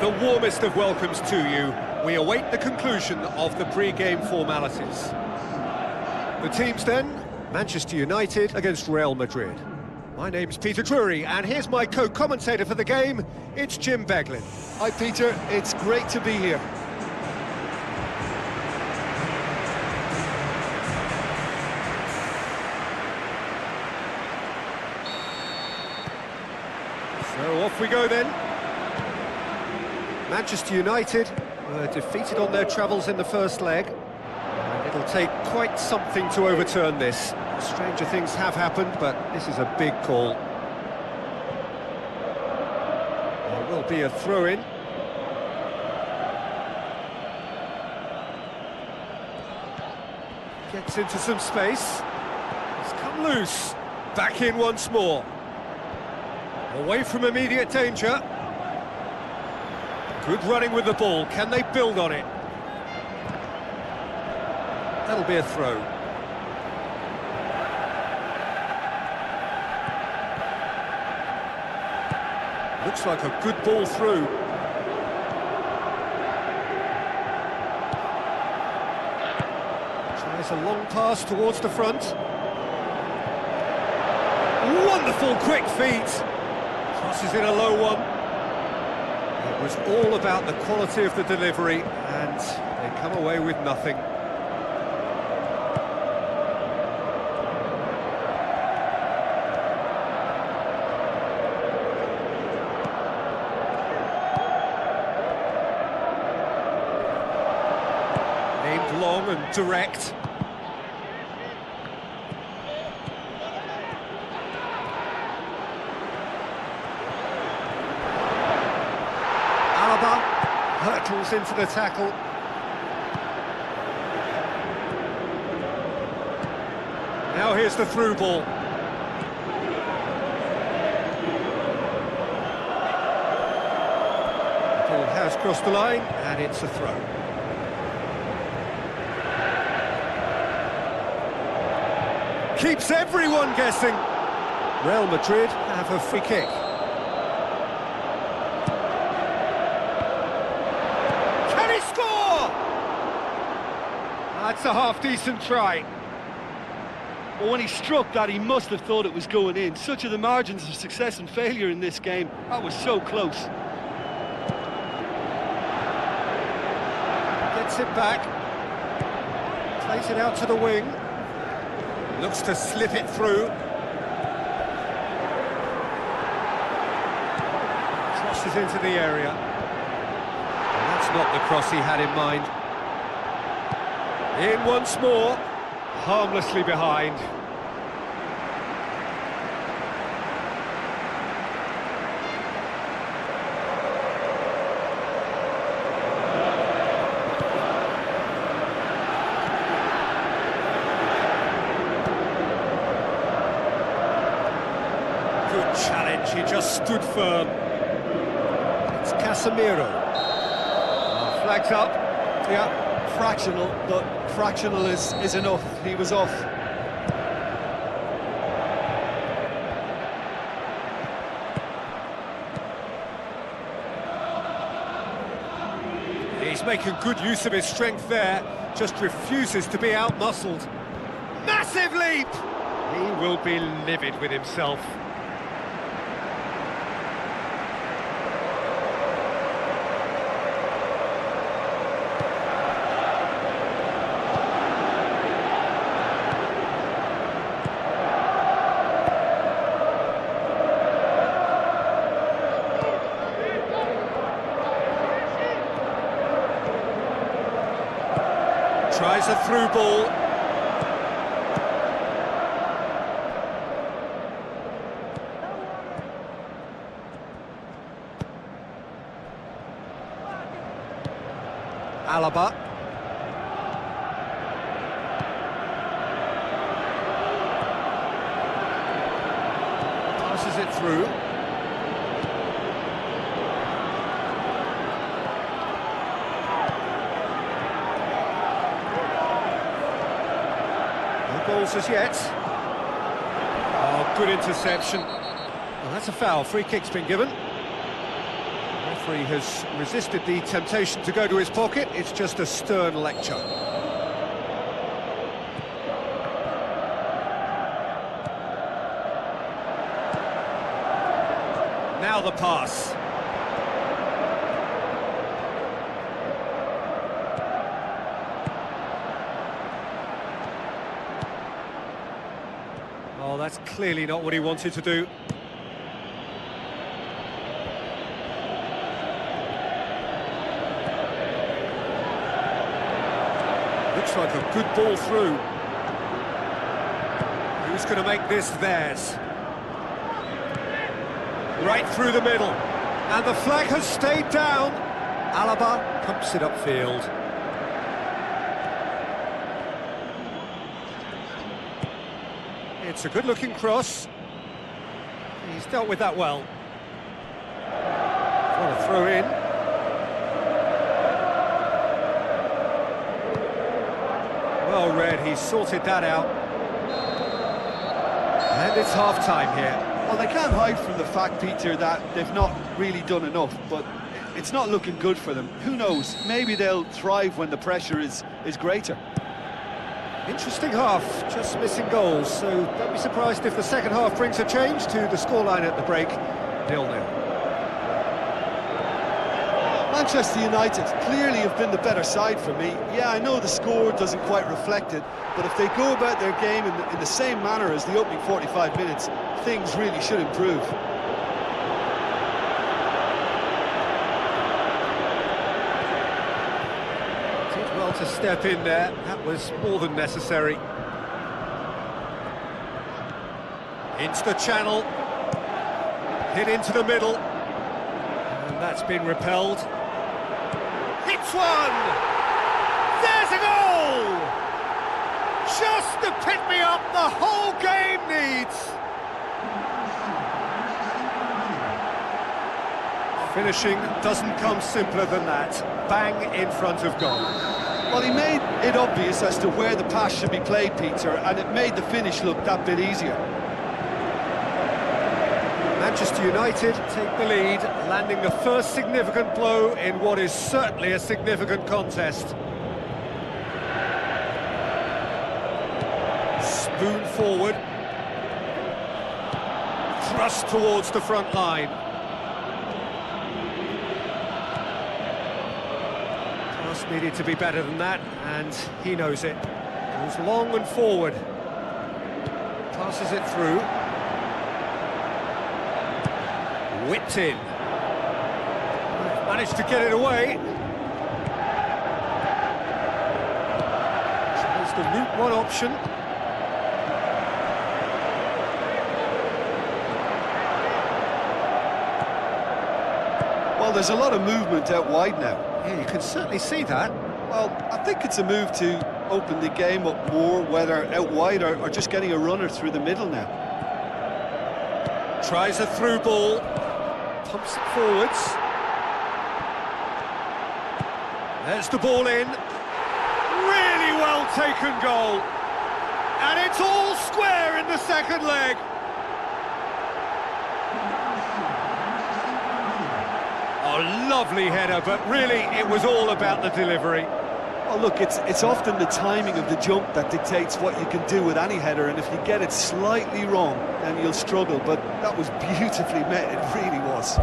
The warmest of welcomes to you. We await the conclusion of the pre-game formalities. The teams then, Manchester United against Real Madrid. My name's Peter Drury, and here's my co-commentator for the game, it's Jim Beglin. Hi Peter, it's great to be here. So off we go then. Manchester United were defeated on their travels in the first leg, and it'll take quite something to overturn this. Stranger things have happened, but this is a big call. There will be a throw-in. Gets into some space. It's come loose. Back in once more. Away from immediate danger. Good running with the ball. Can they build on it? That'll be a throw. Looks like a good ball through. Tries a long pass towards the front. Wonderful quick feet. Crosses in a low one. It was all about the quality of the delivery, and they come away with nothing. Aimed long and direct. Hurtles into the tackle. Now here's the through ball. The ball has crossed the line, and it's a throw. Keeps everyone guessing. Real Madrid have a free kick. That's a half-decent try. Well, when he struck that, he must have thought it was going in. Such are the margins of success and failure in this game. That was so close. Gets it back. Plays it out to the wing. Looks to slip it through. Crosses into the area. And that's not the cross he had in mind. In once more, harmlessly behind. Good challenge, he just stood firm. It's Casemiro. Flags up. Yeah. Fractional, but fractional is enough. He was off. He's making good use of his strength there, just refuses to be out-muscled. Massive leap! He will be livid with himself. Tries a through ball. Alaba. Passes it through. No balls as yet. Oh, good interception. Well, that's a foul. Free kick's been given. The referee has resisted the temptation to go to his pocket. It's just a stern lecture. Now the pass. Oh, that's clearly not what he wanted to do. Looks like a good ball through. Who's going to make this theirs? Right through the middle, and the flag has stayed down. Alaba pumps it upfield. It's a good-looking cross. He's dealt with that well. What a throw in. Well read, he's sorted that out. And it's half-time here. Well, they can't hide from the fact, Peter, that they've not really done enough, but it's not looking good for them. Who knows? Maybe they'll thrive when the pressure is greater. Interesting half, just missing goals, so don't be surprised if the second half brings a change to the scoreline at the break, 0-0. Manchester United clearly have been the better side for me. Yeah, I know the score doesn't quite reflect it, but if they go about their game in the same manner as the opening 45 minutes, things really should improve. Did well to step in there, that was more than necessary. Into the channel, hit into the middle, and that's been repelled. Hits one! There's a goal! Just the pick-me-up the whole game needs! Finishing doesn't come simpler than that. Bang in front of goal. Well, he made it obvious as to where the pass should be played, Peter, and it made the finish look that bit easier. Manchester United take the lead, landing the first significant blow in what is certainly a significant contest. Spoon forward. Thrust towards the front line. Pass needed to be better than that, and he knows it. Goes long and forward. Passes it through. Whipped in. Managed to get it away. Tries the route one option. Well, there's a lot of movement out wide now. Yeah, you can certainly see that. Well, I think it's a move to open the game up more, whether out wide or just getting a runner through the middle now. Tries a through ball. Pumps it forwards. There's the ball in. Really well taken goal. And it's all square in the second leg. Oh, lovely header, but really it was all about the delivery. Well, look, it's often the timing of the jump that dictates what you can do with any header, and if you get it slightly wrong, then you'll struggle, but that was beautifully met, it really was.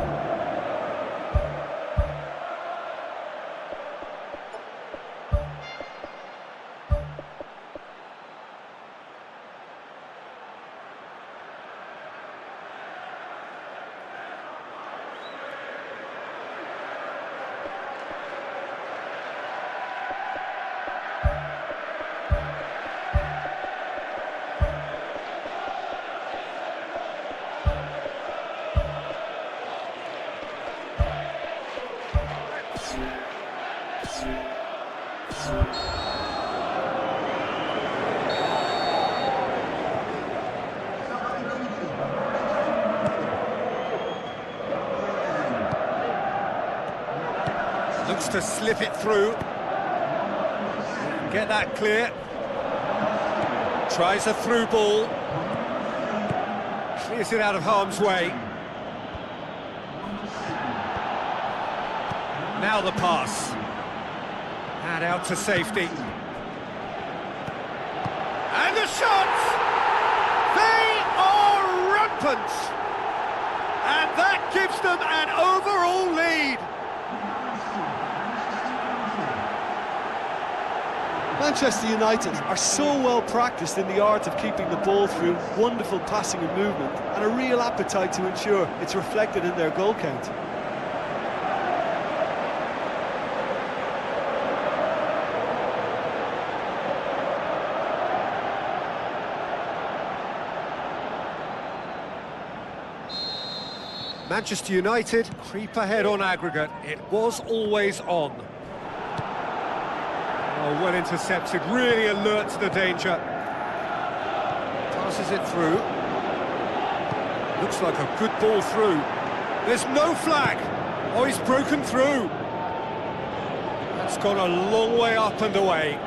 Looks to slip it through. Get that clear. Tries a through ball. Clears it out of harm's way. Now the pass. And out to safety. And the shot! They are rampant! And that gives them an overall lead. Manchester United are so well practiced in the art of keeping the ball through wonderful passing and movement, and a real appetite to ensure it's reflected in their goal count. Manchester United creep ahead on aggregate. It was always on. Oh, well intercepted, really alert to the danger. Passes it through. Looks like a good ball through. There's no flag. Oh, he's broken through. That's gone a long way up and away.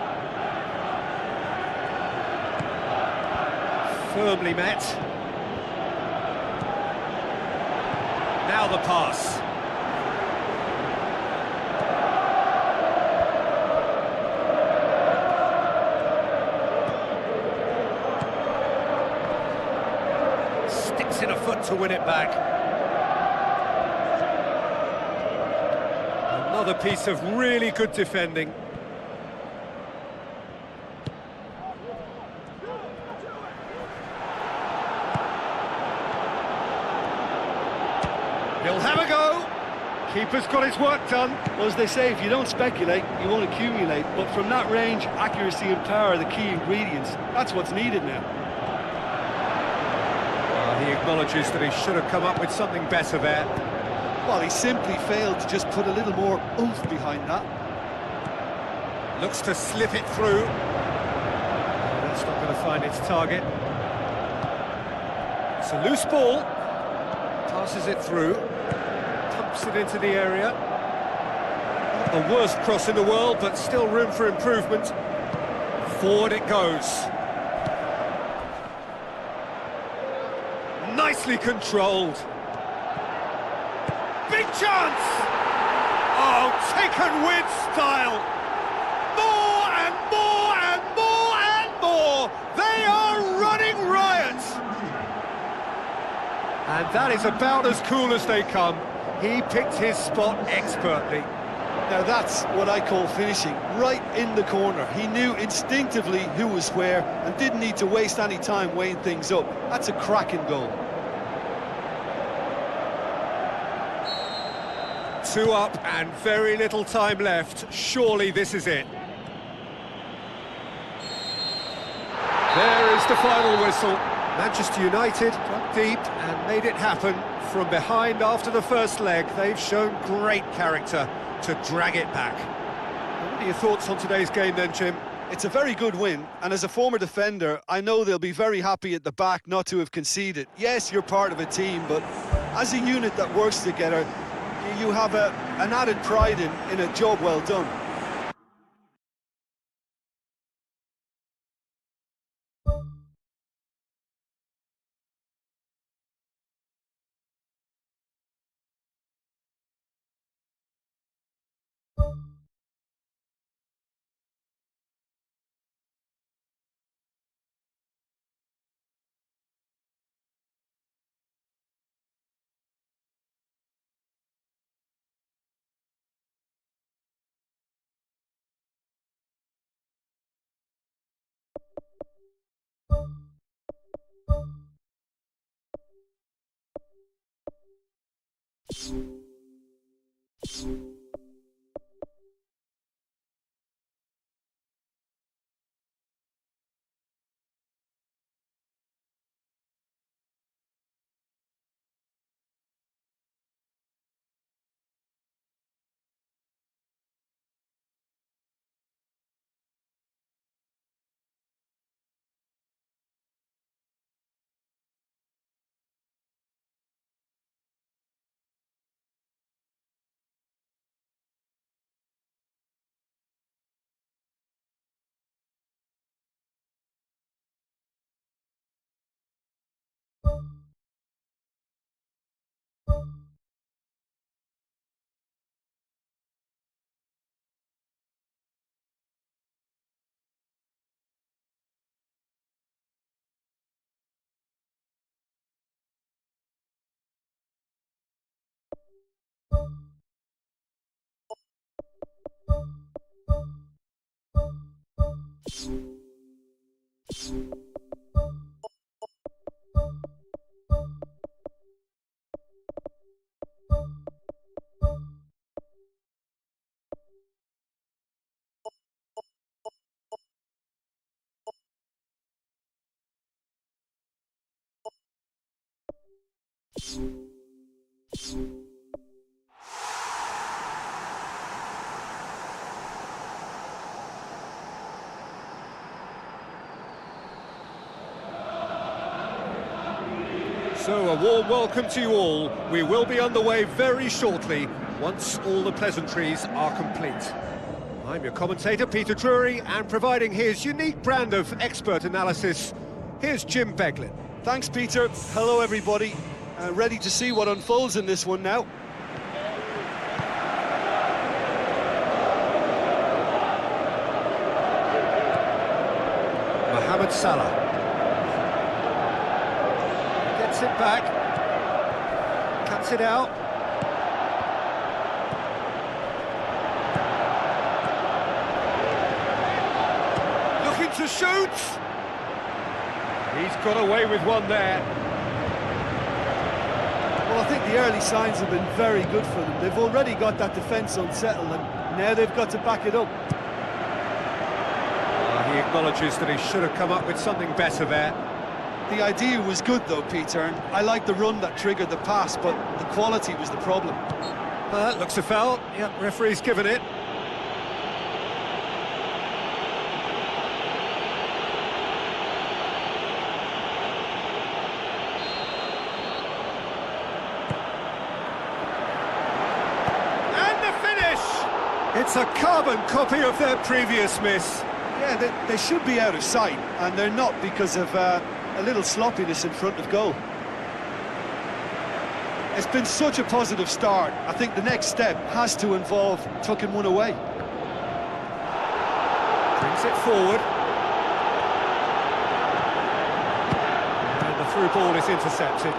Firmly met. Now the pass. Sticks in a foot to win it back. Another piece of really good defending. He'll have a go. Keeper's got his work done. Well, as they say, if you don't speculate, you won't accumulate. But from that range, accuracy and power are the key ingredients. That's what's needed now. He acknowledges that he should have come up with something better there. Well, he simply failed to just put a little more oomph behind that. Looks to slip it through. That's not going to find its target. It's a loose ball. Passes it through. Pumps it into the area. Not the worst cross in the world, but still room for improvement. Forward it goes. Nicely controlled. Big chance! Oh, taken with style. More and more and more and more. They are running riot. And that is about as cool as they come. He picked his spot expertly. Now that's what I call finishing, right in the corner. He knew instinctively who was where and didn't need to waste any time weighing things up. That's a cracking goal. 2 up and very little time left. Surely this is it. There is the final whistle. Manchester United got deep and made it happen. From behind after the first leg, they've shown great character to drag it back. What are your thoughts on today's game then, Jim? It's a very good win, and as a former defender, I know they'll be very happy at the back not to have conceded. Yes, you're part of a team, but as a unit that works together, you have an added pride in a job well done. So, a warm welcome to you all. We will be underway very shortly, once all the pleasantries are complete. I'm your commentator, Peter Drury, and providing his unique brand of expert analysis, here's Jim Beglin. Thanks, Peter. Hello, everybody. Ready to see what unfolds in this one now. Mohamed Salah. Gets it back. Cuts it out. Looking to shoot. He's got away with one there. Well, I think the early signs have been very good for them. They've already got that defence unsettled, and now they've got to back it up. He acknowledges that he should have come up with something better there. The idea was good, though, Peter, and I like the run that triggered the pass, but the quality was the problem. That looks a foul. Yep, referee's given it. It's a carbon copy of their previous miss. Yeah, they should be out of sight, and they're not because of a little sloppiness in front of goal. It's been such a positive start. I think the next step has to involve tucking one away. Brings it forward. And the through ball is intercepted.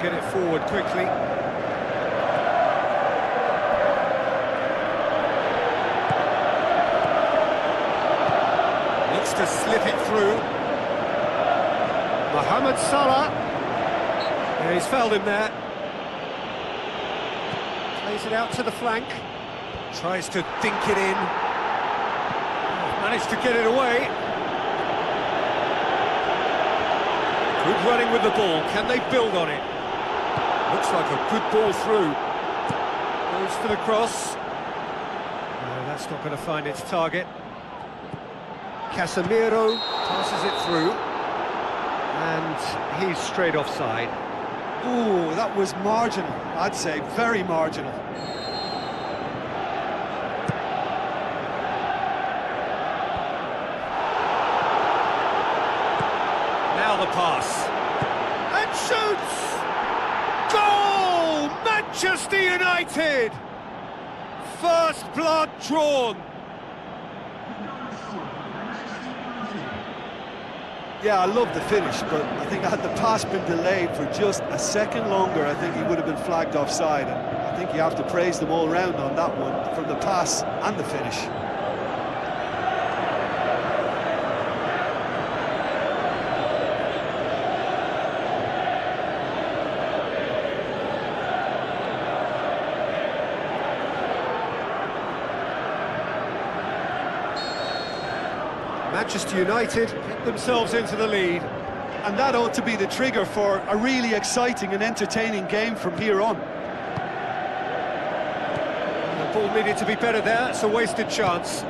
Get it forward quickly. Looks to slip it through. Mohamed Salah. Yeah, he's fouled him there. Plays it out to the flank. Tries to dink it in. Managed to get it away. Good running with the ball. Can they build on it? Looks like a good ball through. Goes for the cross. No, that's not going to find its target. Casemiro passes it through. And he's straight offside. Ooh, that was marginal, I'd say, very marginal. Now the pass. And shoots! Goal! Manchester United! First blood drawn. Yeah, I love the finish, but I think had the pass been delayed for just a second longer, I think he would have been flagged offside. And I think you have to praise them all round on that one, from the pass and the finish. Manchester United get themselves into the lead. And that ought to be the trigger for a really exciting and entertaining game from here on. The ball needed to be better there, it's a wasted chance.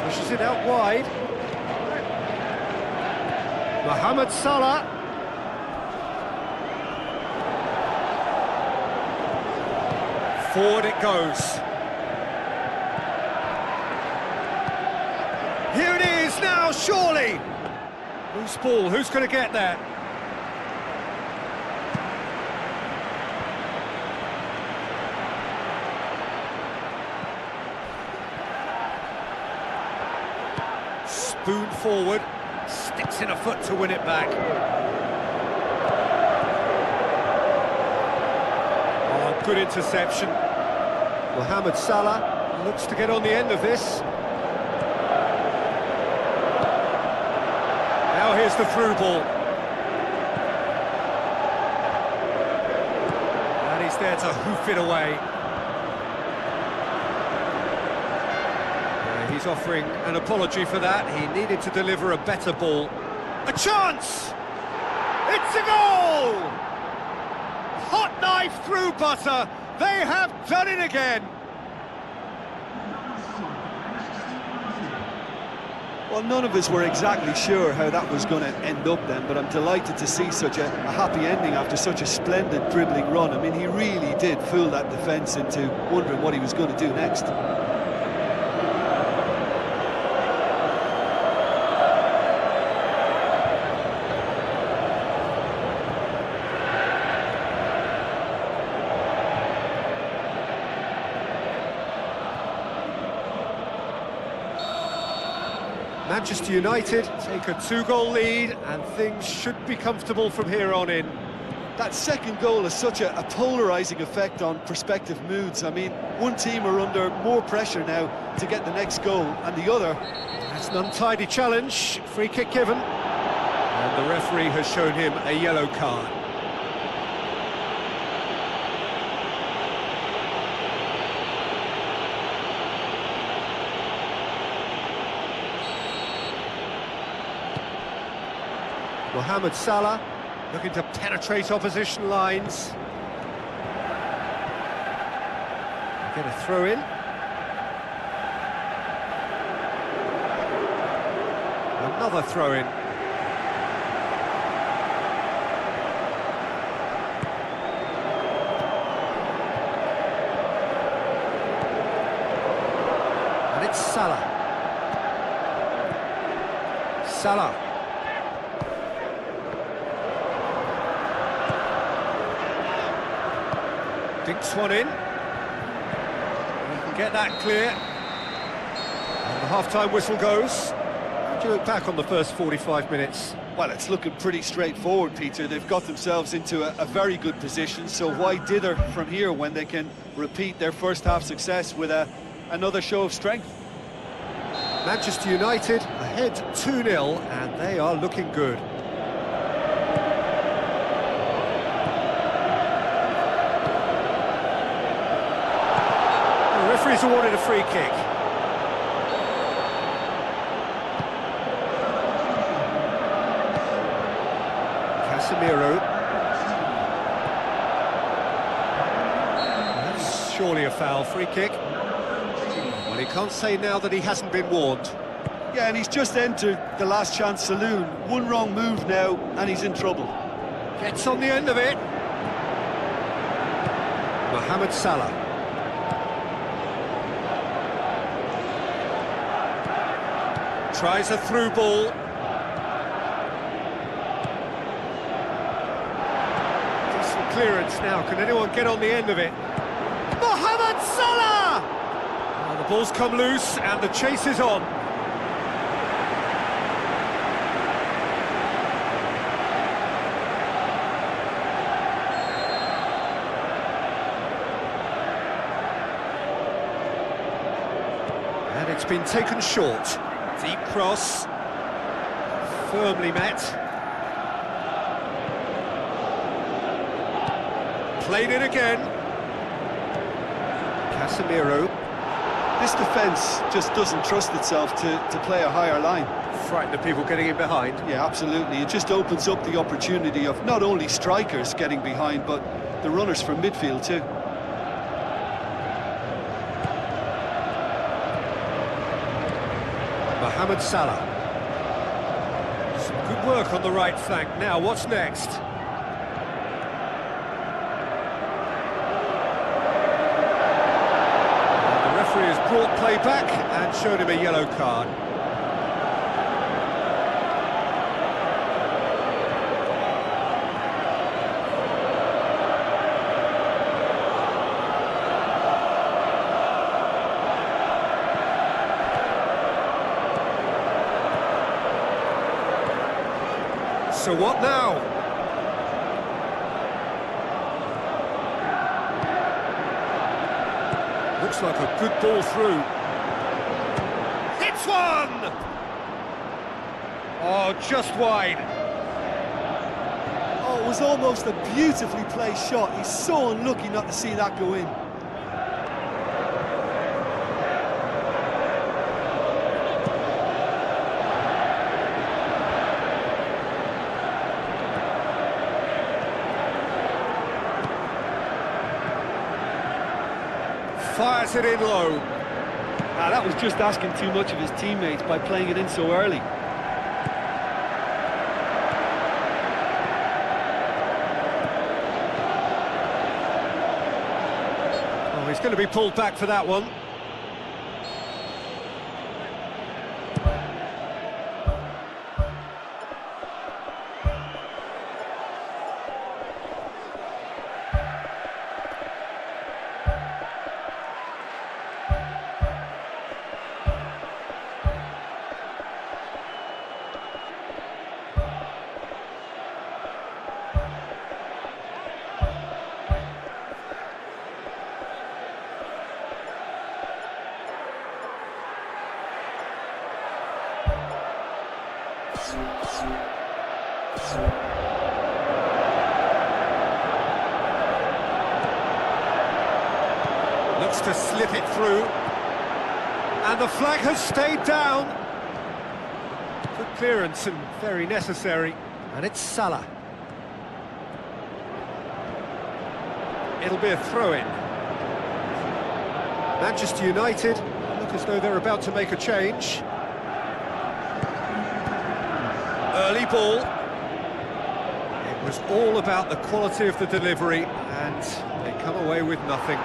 Pushes it out wide. Mohamed Salah. Forward it goes. Here it is now, surely! Loose ball, who's going to get there? Spoon forward, sticks in a foot to win it back. Oh, good interception. Mohamed Salah looks to get on the end of this. Now here's the through ball. there to hoof it away. He's offering an apology for that. He needed to deliver a better ball. A chance! It's a goal! Hot knife through butter. They have done it again. Well, none of us were exactly sure how that was going to end up then, but I'm delighted to see such a happy ending after such a splendid dribbling run. I mean, he really did fool that defence into wondering what he was going to do next. Manchester United take a 2-goal lead, and things should be comfortable from here on in. That second goal has such a polarising effect on prospective moods. I mean, one team are under more pressure now to get the next goal, and the other... That's an untidy challenge, free kick given. And the referee has shown him a yellow card. Mohamed Salah looking to penetrate opposition lines. Get a throw in. Another throw in. And it's Salah. Salah. Dinks one in. He can get that clear. And the half-time whistle goes. How do you look back on the first 45 minutes? Well, it's looking pretty straightforward, Peter. They've got themselves into a very good position, so why dither from here when they can repeat their first-half success with another show of strength? Manchester United ahead 2-0, and they are looking good. The referee's awarded a free kick. Casemiro. That's surely a foul. Free kick. Well, he can't say now that he hasn't been warned. Yeah, and he's just entered the last chance saloon. One wrong move now, and he's in trouble. Gets on the end of it. Mohamed Salah. Tries a through ball. Decent clearance now. Can anyone get on the end of it? Mohamed Salah! Oh, the ball's come loose and the chase is on. And it's been taken short. Deep cross, firmly met. Played it again. Casemiro. This defence just doesn't trust itself to play a higher line. Frightened of people getting in behind. Yeah, absolutely. It just opens up the opportunity of not only strikers getting behind, but the runners from midfield too. Mohamed Salah. Some good work on the right flank. Now, what's next? And the referee has brought play back and showed him a yellow card. So what now? Looks like a good ball through. Hits one! Oh, just wide. Oh, Oh, it was almost a beautifully placed shot. He's so unlucky not to see that go in. Fires it in low. Ah, that was just asking too much of his teammates by playing it in so early. Oh, he's going to be pulled back for that one. Looks to slip it through. And the flag has stayed down. Good clearance and very necessary. And it's Salah. It'll be a throw-in. Manchester United look as though they're about to make a change. Early ball. It was all about the quality of the delivery, and they come away with nothing.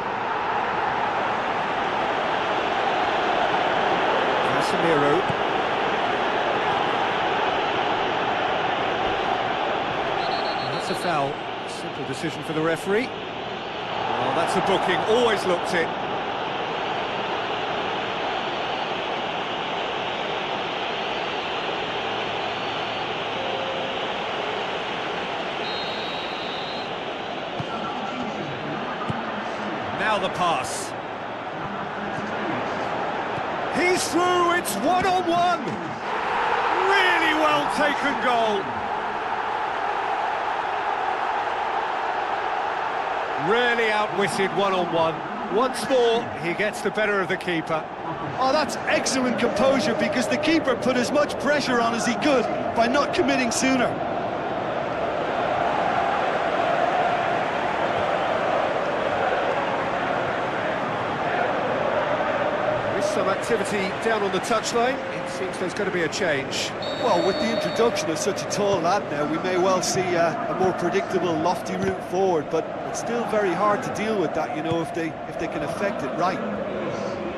Casemiro. That's a foul. Simple decision for the referee. Oh, that's a booking. Always looked it. Now the pass. He's through, it's one-on-one. Really well taken goal. Really outwitted one-on-one. Once more, he gets the better of the keeper. Oh, that's excellent composure, because the keeper put as much pressure on as he could by not committing sooner. Some activity down on the touchline. It seems there's going to be a change. Well, with the introduction of such a tall lad now, we may well see a more predictable, lofty route forward, but it's still very hard to deal with that, you know, if they can affect it right.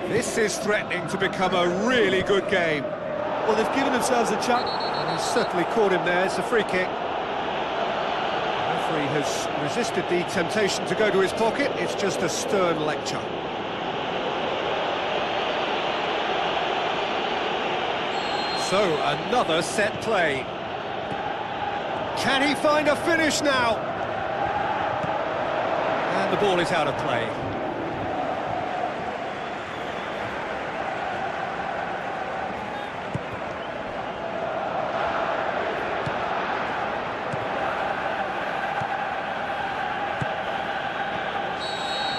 This is threatening to become a really good game. Well, they've given themselves a chance. And he's certainly caught him there. It's a free kick. The referee has resisted the temptation to go to his pocket. It's just a stern lecture. So, another set play. Can he find a finish now? And the ball is out of play.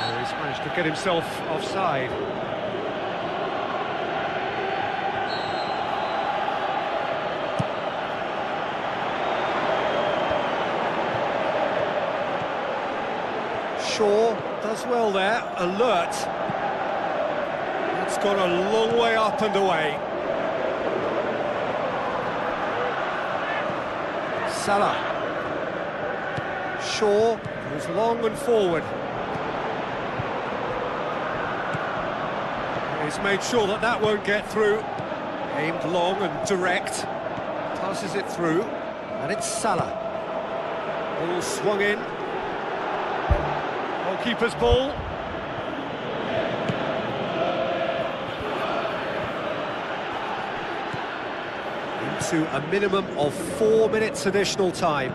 Oh, he's managed to get himself offside. Shaw does well there, alert. It's gone a long way up and away. Salah. Shaw goes long and forward. He's made sure that that won't get through. Aimed long and direct. Passes it through, and it's Salah. Ball swung in. Keeper's ball. Into a minimum of 4 minutes additional time.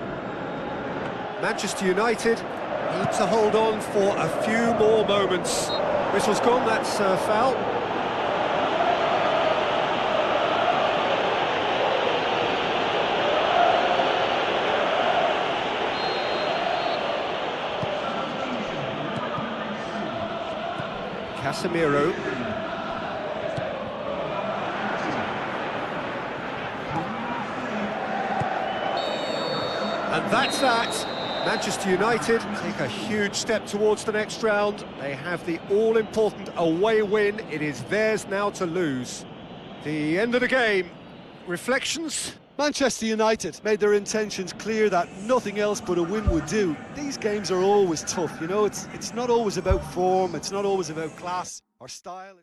Manchester United need to hold on for a few more moments. Whistle's gone, that's a foul. Casemiro. And that's that. Manchester United take a huge step towards the next round. They have the all-important away win. It is theirs now to lose. The end of the game. Reflections? Manchester United made their intentions clear that nothing else but a win would do. These games are always tough, you know, it's not always about form, it's not always about class or style.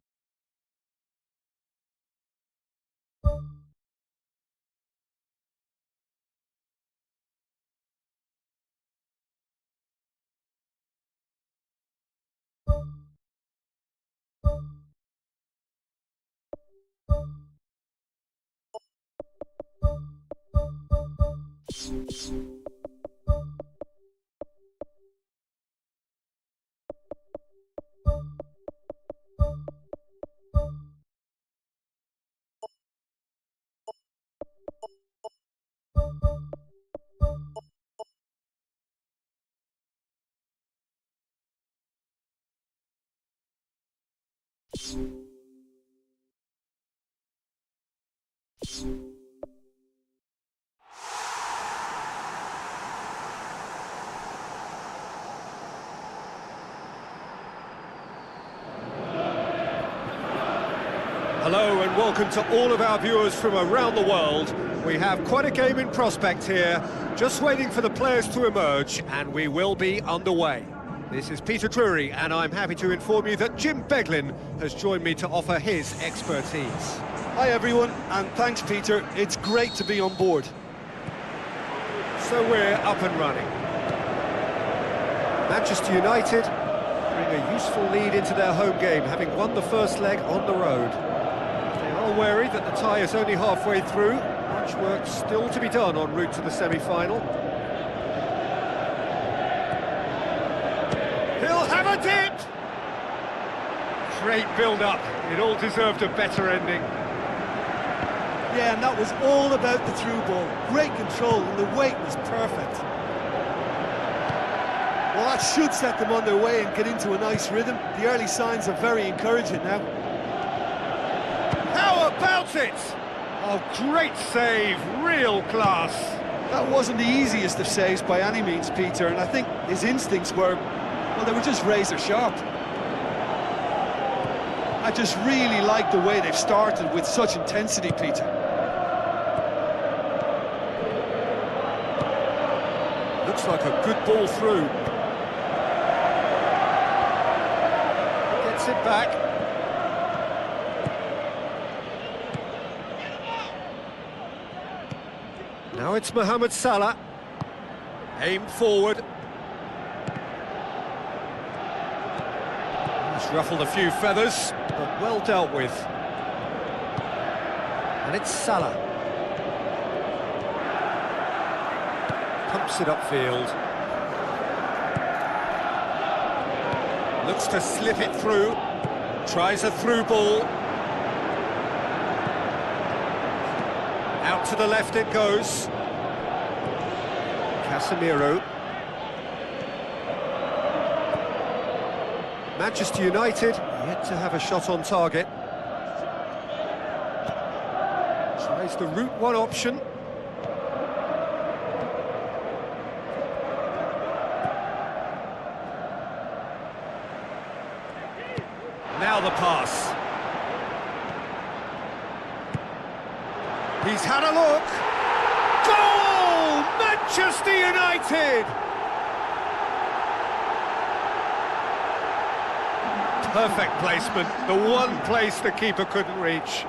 Hello and welcome to all of our viewers from around the world. We have quite a game in prospect here, just waiting for the players to emerge, and we will be underway. This is Peter Drury, and I'm happy to inform you that Jim Beglin has joined me to offer his expertise. Hi everyone, and thanks Peter, it's great to be on board. So we're up and running. Manchester United bring a useful lead into their home game, having won the first leg on the road. They are wary that the tie is only halfway through. Much work still to be done en route to the semi-final. He'll have a dip! Great build-up. It all deserved a better ending. Yeah, and that was all about the through ball. Great control, and the weight was perfect. Well, that should set them on their way and get into a nice rhythm. The early signs are very encouraging now. How about it? Oh, great save, real class. That wasn't the easiest of saves by any means, Peter, and I think his instincts were, well, they were just razor sharp. I just really like the way they've started with such intensity, Peter. Looks like a good ball through. Gets it back. Now it's Mohamed Salah. Aimed forward. He's ruffled a few feathers, but well dealt with. And it's Salah. Pumps it upfield. Looks to slip it through. Tries a through ball. Out to the left it goes. Casemiro. Manchester United yet to have a shot on target. Tries the route one option. Now the pass. He's had a look. Goal! Manchester United! Perfect placement, the one place the keeper couldn't reach.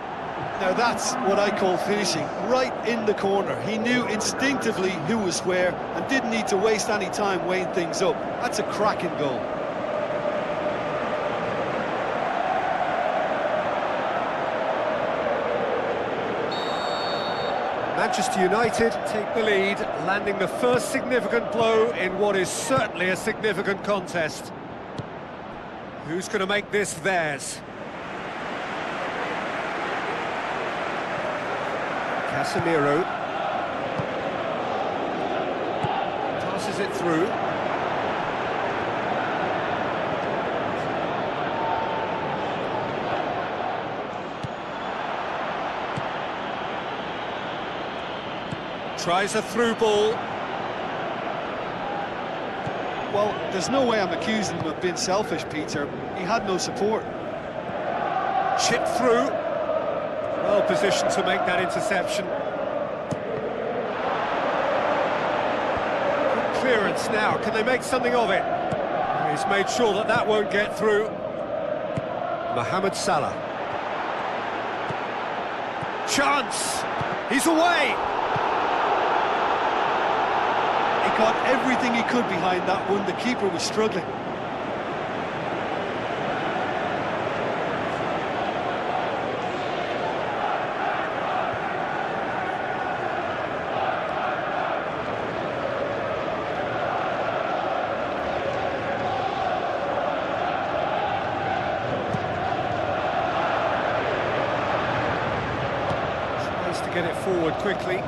Now that's what I call finishing, right in the corner. He knew instinctively who was where and didn't need to waste any time weighing things up. That's a cracking goal. Manchester United take the lead, landing the first significant blow in what is certainly a significant contest. Who's going to make this theirs? Casemiro. Passes it through. Tries a through ball. Well, there's no way I'm accusing him of being selfish, Peter. He had no support. Chip through. Well positioned to make that interception. Good clearance now. Can they make something of it? He's made sure that that won't get through. Mohamed Salah. Chance! He's away! He got everything he could behind that one. The keeper was struggling. Tries to get it forward quickly.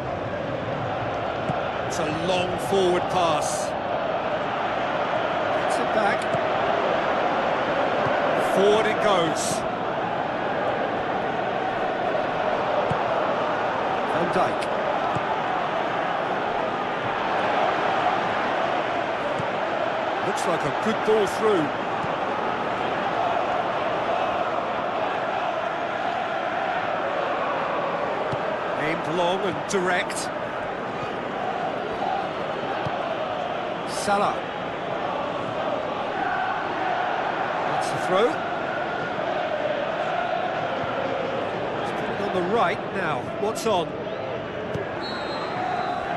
It's a long forward pass. Gets it back. Forward it goes. Van Dijk. Looks like a good ball through. Aimed long and direct. Salah. That's the throw. He's put it on the right now. What's on?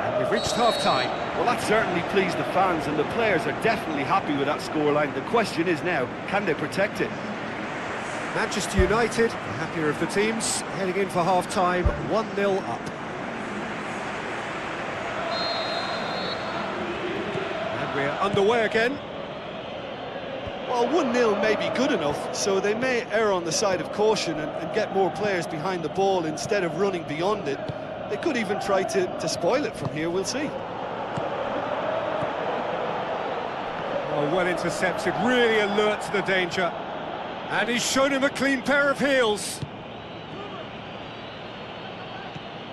And we've reached half-time. Well, that certainly pleased the fans, and the players are definitely happy with that scoreline. The question is now, can they protect it? Manchester United, the happier of the teams, heading in for half-time, 1-0 up. We're underway again. Well, 1-0 may be good enough, so they may err on the side of caution and get more players behind the ball instead of running beyond it. They could even try to spoil it from here, we'll see. Oh, well intercepted, really alert to the danger. And he's shown him a clean pair of heels.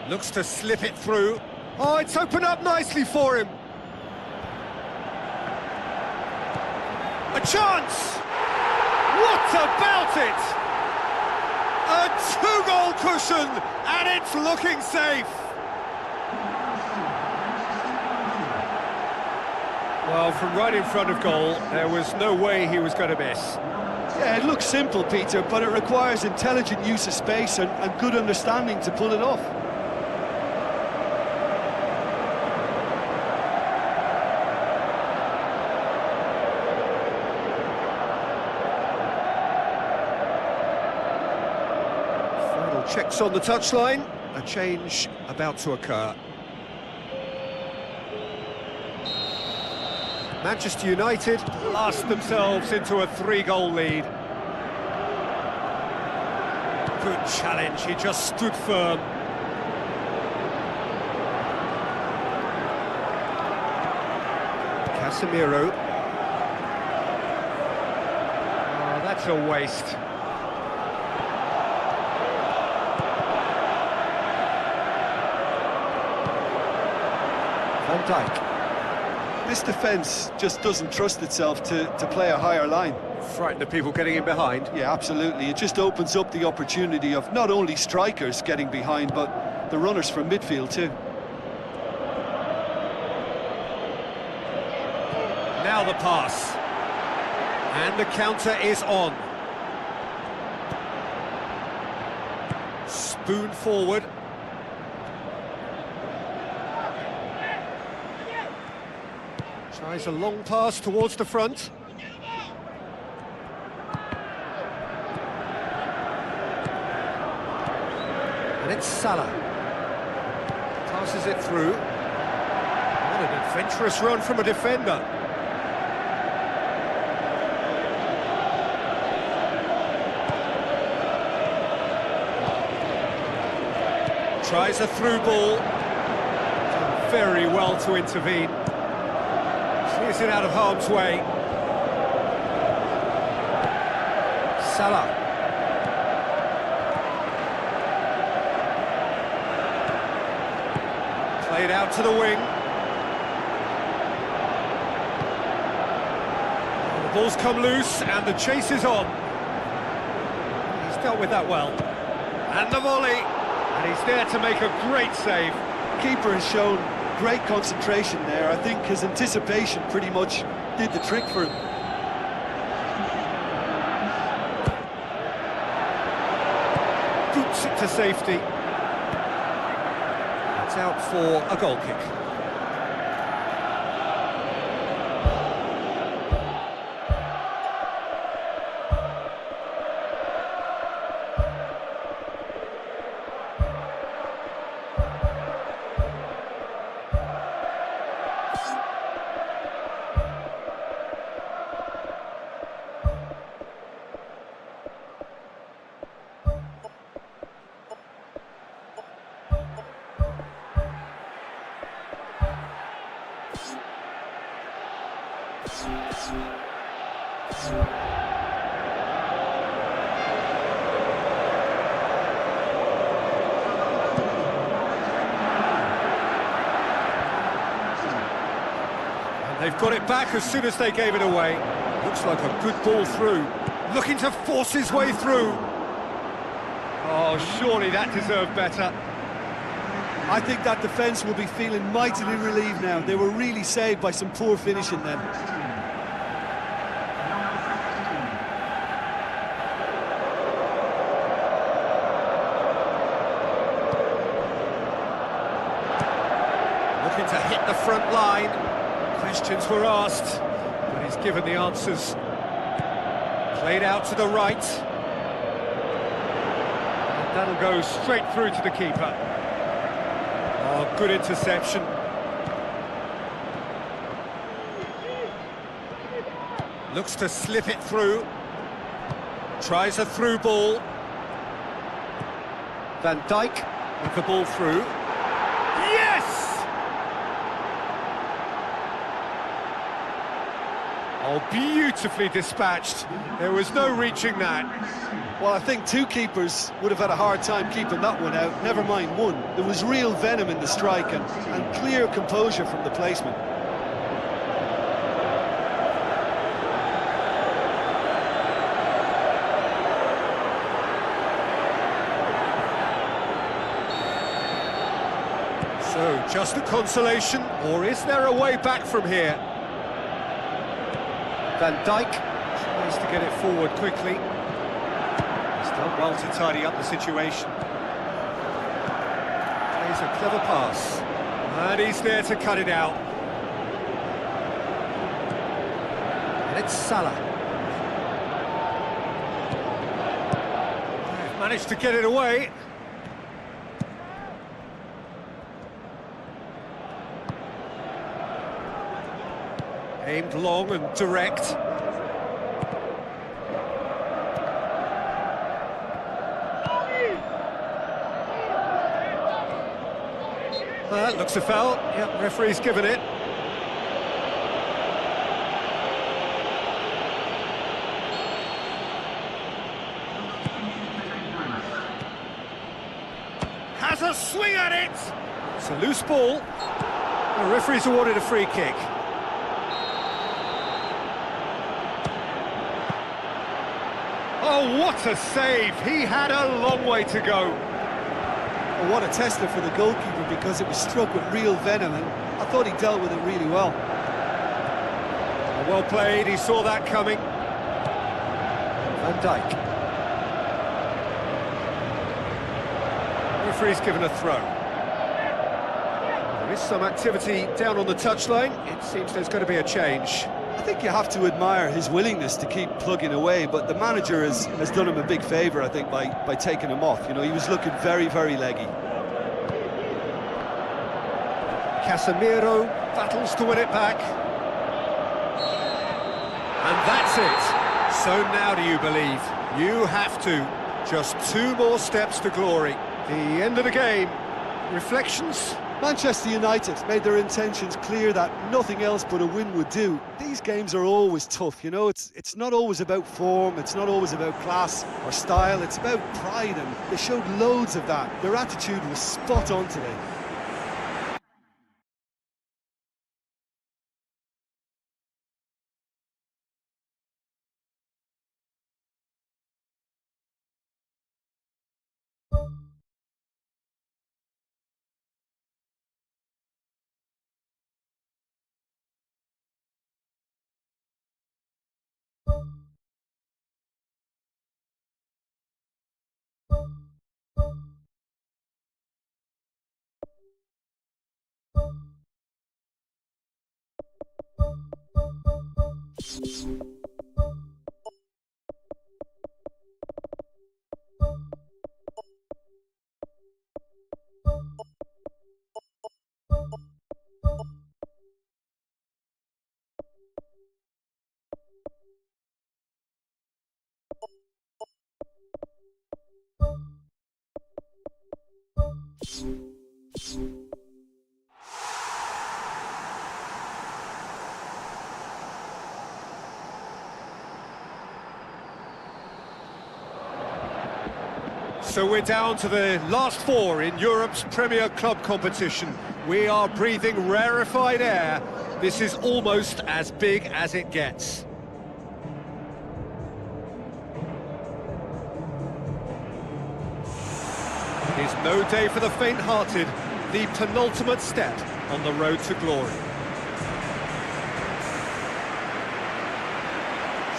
Looks to slip it through. Oh, it's opened up nicely for him. A chance! What about it? A two-goal cushion, and it's looking safe. Well, from right in front of goal, there was no way he was going to miss. Yeah, it looks simple, Peter, but it requires intelligent use of space and good understanding to pull it off. Checks on the touchline, a change about to occur. Manchester United blast themselves into a 3-goal lead. Good challenge, he just stood firm. Casemiro. Oh, that's a waste. Van Dijk. This defence just doesn't trust itself to play a higher line. Frightened of people getting in behind. Yeah, absolutely. It just opens up the opportunity of not only strikers getting behind, but the runners from midfield too. Now the pass. And the counter is on. Spoon forward. Tries a long pass towards the front. And it's Salah. Passes it through. What an adventurous run from a defender. Tries a through ball. Done very well to intervene. Clears it out of harm's way. Salah. Played out to the wing. The ball's come loose and the chase is on. He's dealt with that well. And the volley. And he's there to make a great save. Keeper has shown great concentration there. I think his anticipation pretty much did the trick for him. Boots it to safety. It's out for a goal kick. They've got it back as soon as they gave it away. Looks like a good ball through. Looking to force his way through. Oh, surely that deserved better. I think that defence will be feeling mightily relieved now. They were really saved by some poor finishing then. Looking to hit the front line. Questions were asked, but he's given the answers. Played out to the right. And that'll go straight through to the keeper. Oh, good interception. Looks to slip it through. Tries a through ball. Van Dijk with the ball through. Yes! Oh, beautifully dispatched. There was no reaching that. Well, I think two keepers would have had a hard time keeping that one out, never mind one. There was real venom in the strike and clear composure from the placement. So, just a consolation, or is there a way back from here? Van Dijk tries to get it forward quickly. He's done well to tidy up the situation. Plays a clever pass. And he's there to cut it out. And it's Salah. They've managed to get it away. Aimed long and direct. That looks a foul. Yep, referee's given it. Has a swing at it! It's a loose ball. The referee's awarded a free kick. Oh, what a save! He had a long way to go. Well, what a tester for the goalkeeper, because it was struck with real venom, and I thought he dealt with it really well. Well played, he saw that coming. Van Dijk. Referee's given a throw. There is some activity down on the touchline. It seems there's going to be a change. I think you have to admire his willingness to keep plugging away, but the manager has done him a big favour, I think, by taking him off. You know, he was looking very, very leggy. Casemiro battles to win it back. And that's it. So now do you believe? You have to. Just 2 more steps to glory. The end of the game. Reflections? Manchester United made their intentions clear that nothing else but a win would do. These games are always tough, you know, it's not always about form, it's not always about class or style, it's about pride, and they showed loads of that. Their attitude was spot on today. So we're down to the last four in Europe's Premier Club competition. We are breathing rarefied air. This is almost as big as it gets. It is no day for the faint-hearted, the penultimate step on the road to glory.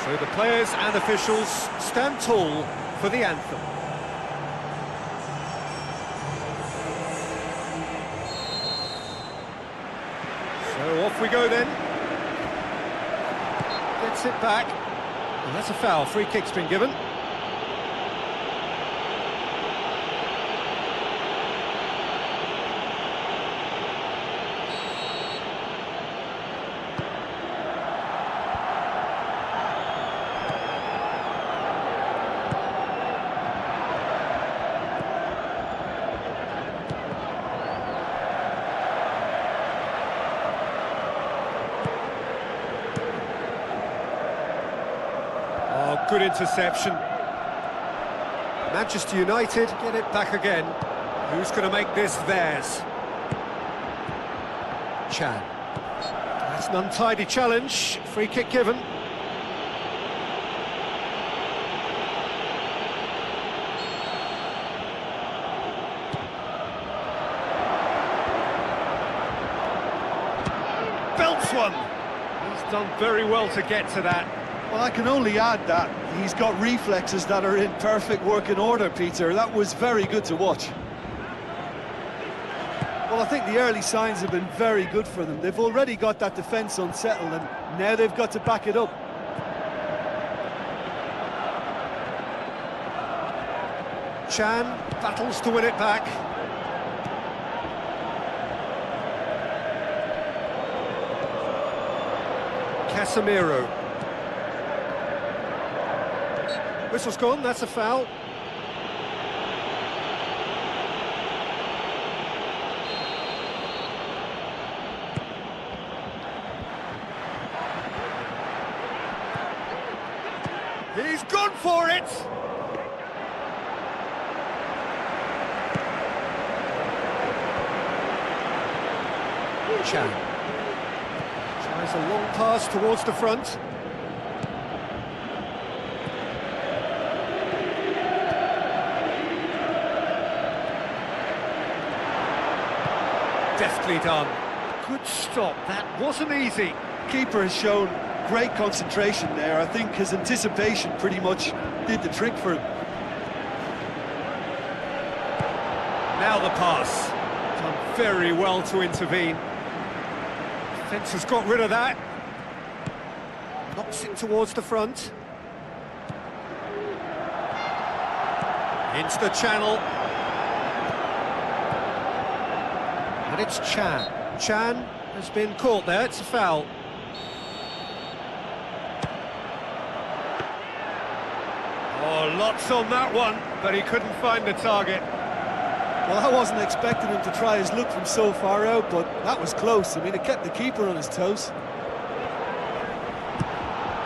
So the players and officials stand tall for the anthem. So off we go then. Gets it back. And that's a foul. Free kick's been given. Good interception. Manchester United get it back again. Who's going to make this theirs? Chan. That's an untidy challenge. Free kick given. Belts one. He's done very well to get to that. Well, I can only add that he's got reflexes that are in perfect working order, Peter. That was very good to watch. Well, I think the early signs have been very good for them. They've already got that defence unsettled, and now they've got to back it up. Chan battles to win it back. Casemiro. Whistle's gone, that's a foul. He's gone for it! Chan tries a long pass towards the front. Deftly done. Good stop, that wasn't easy. Keeper has shown great concentration there. I think his anticipation pretty much did the trick for him. Now the pass. Done very well to intervene. Defence has got rid of that. Knocks it towards the front. Into the channel. And it's Chan. Chan has been caught there, it's a foul. Oh, lots on that one, but he couldn't find the target. Well, I wasn't expecting him to try his luck from so far out, but that was close. I mean, it kept the keeper on his toes.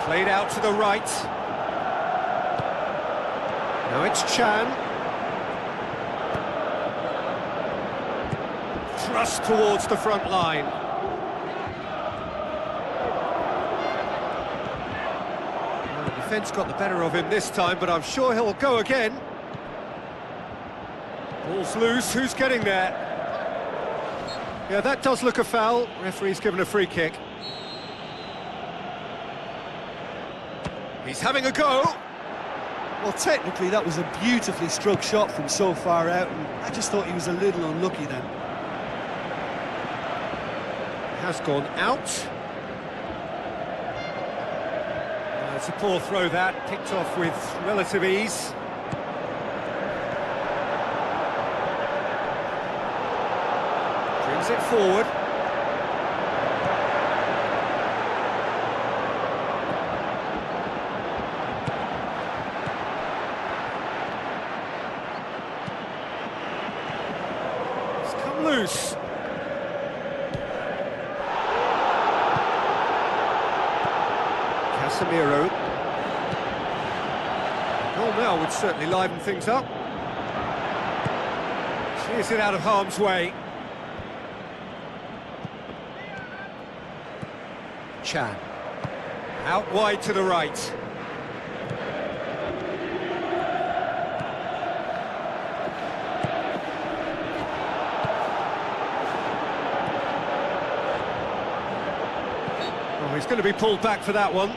Played out to the right. Now it's Chan. Thrust towards the front line. Well, the defence got the better of him this time, but I'm sure he'll go again. Ball's loose, who's getting there? Yeah, that does look a foul. Referee's given a free kick. He's having a go. Well, technically, that was a beautifully struck shot from so far out, and I just thought he was a little unlucky then. Has gone out. It's a poor throw that, picked off with relative ease. Brings it forward. It's come loose. Casemiro. Goal now would certainly liven things up. Shears it out of harm's way. Chan. Out wide to the right. Oh, he's going to be pulled back for that one.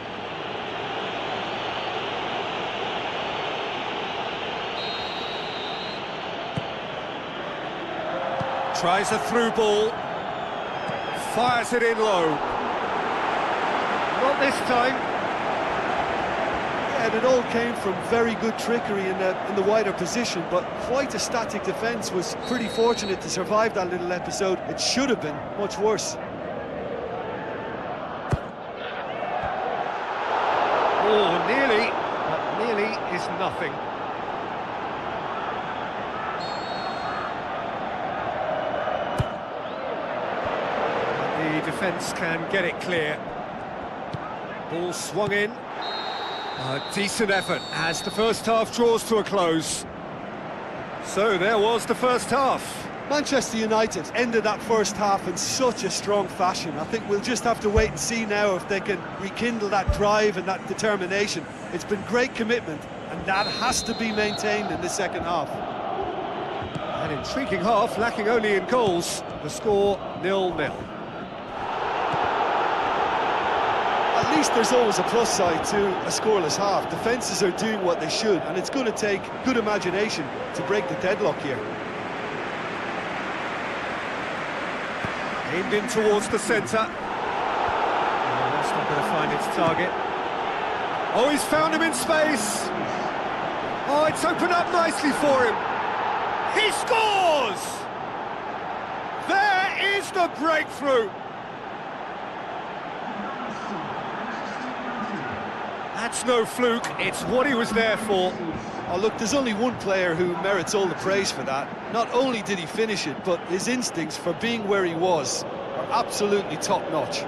Tries a through ball, fires it in low. Not this time. Yeah, and it all came from very good trickery in the wider position, but quite a static defence. Was pretty fortunate to survive that little episode. It should have been much worse. Oh, nearly, but nearly is nothing. The defence can get it clear. Ball swung in. A decent effort as the first half draws to a close. So there was the first half. Manchester United ended that first half in such a strong fashion. I think we'll just have to wait and see now if they can rekindle that drive and that determination. It's been great commitment, and that has to be maintained in the second half. An intriguing half, lacking only in goals. The score 0-0. At least there's always a plus side to a scoreless half. Defences are doing what they should, and it's going to take good imagination to break the deadlock here. Aimed in towards the centre. Oh, that's not going to find its target. Oh, he's found him in space. Oh, it's opened up nicely for him. He scores! There is the breakthrough. That's no fluke, it's what he was there for. Oh, look, there's only one player who merits all the praise for that. Not only did he finish it, but his instincts for being where he was are absolutely top-notch.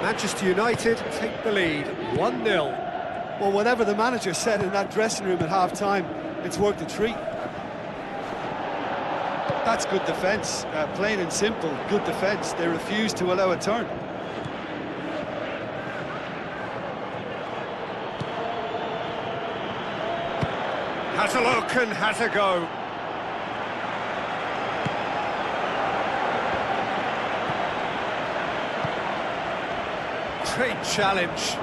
Manchester United take the lead, 1-0. Well, whatever the manager said in that dressing room at half-time, it's worked a treat. That's good defence, plain and simple, good defence. They refuse to allow a turn. Has a look and has a go. Great challenge.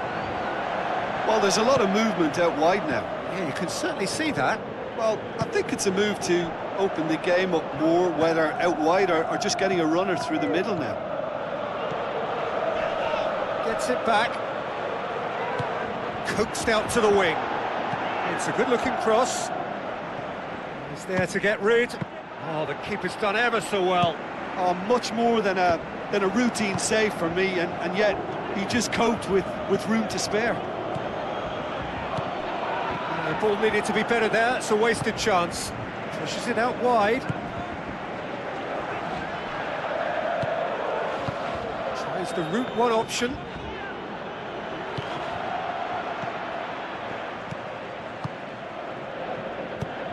Well, there's a lot of movement out wide now. Yeah, you can certainly see that. Well, I think it's a move to open the game up more, whether out wide or just getting a runner through the middle now. Gets it back. Coaxed out to the wing. It's a good-looking cross. He's there to get rid. Oh, the keeper's done ever so well. Oh, much more than a routine save for me, and yet he just coped with room to spare. The ball needed to be better there. It's a wasted chance. Pushes it out wide. Tries the route one option.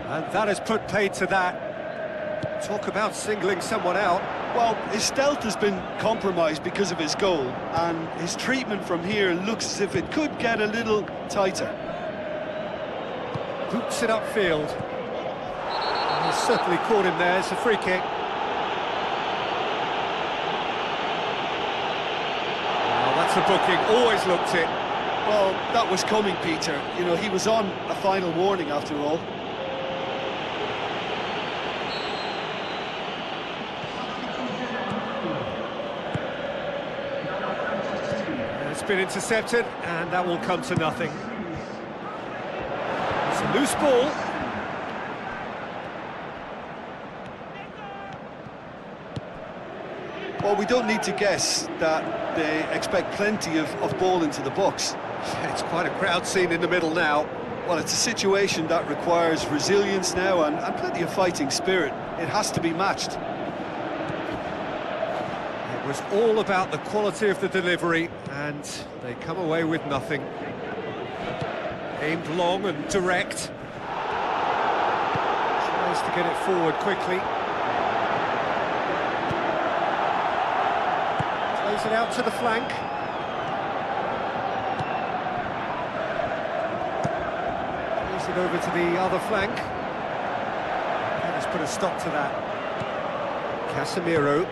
And that has put paid to that. Talk about singling someone out. Well, his stealth has been compromised because of his goal, and his treatment from here looks as if it could get a little tighter. Boots it upfield. And he's certainly caught him there. It's a free kick. the booking, always looked it. Well, that was coming, Peter. You know, he was on a final warning after all. It's been intercepted, and that will come to nothing. It's a loose ball. Well, we don't need to guess that they expect plenty of ball into the box. It's quite a crowd scene in the middle now. Well, it's a situation that requires resilience now and plenty of fighting spirit. It has to be matched. It was all about the quality of the delivery, and they come away with nothing. Aimed long and direct. Tries to get it forward quickly. Plays it out to the flank. Plays it over to the other flank. Let's put a stop to that. Casemiro.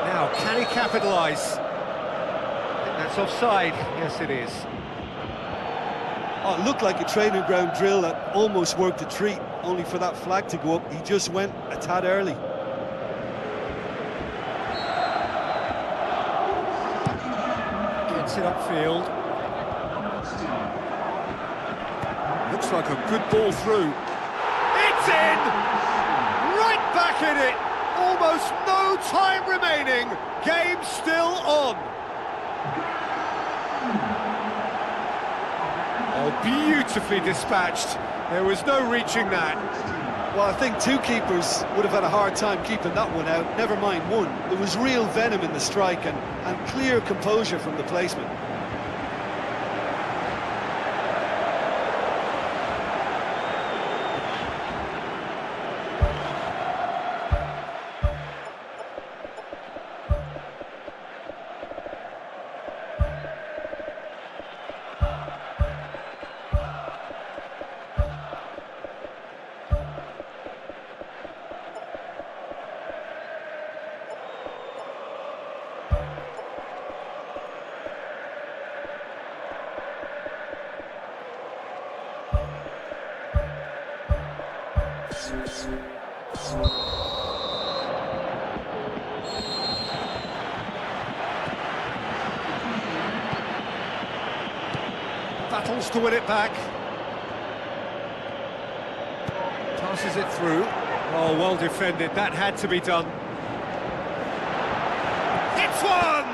Now, can he capitalise? I think that's offside. Yes, it is. Oh, it looked like a training ground drill that almost worked a treat, only for that flag to go up. He just went a tad early. Gets it upfield. Looks like a good ball through. It's in! Right back in it! Almost no time remaining. Game still on. Oh, beautifully dispatched. There was no reaching that. Well, I think two keepers would have had a hard time keeping that one out, never mind one. There was real venom in the strike and clear composure from the placement. Battles to win it back. Passes it through. Oh, well defended. That had to be done. It's one!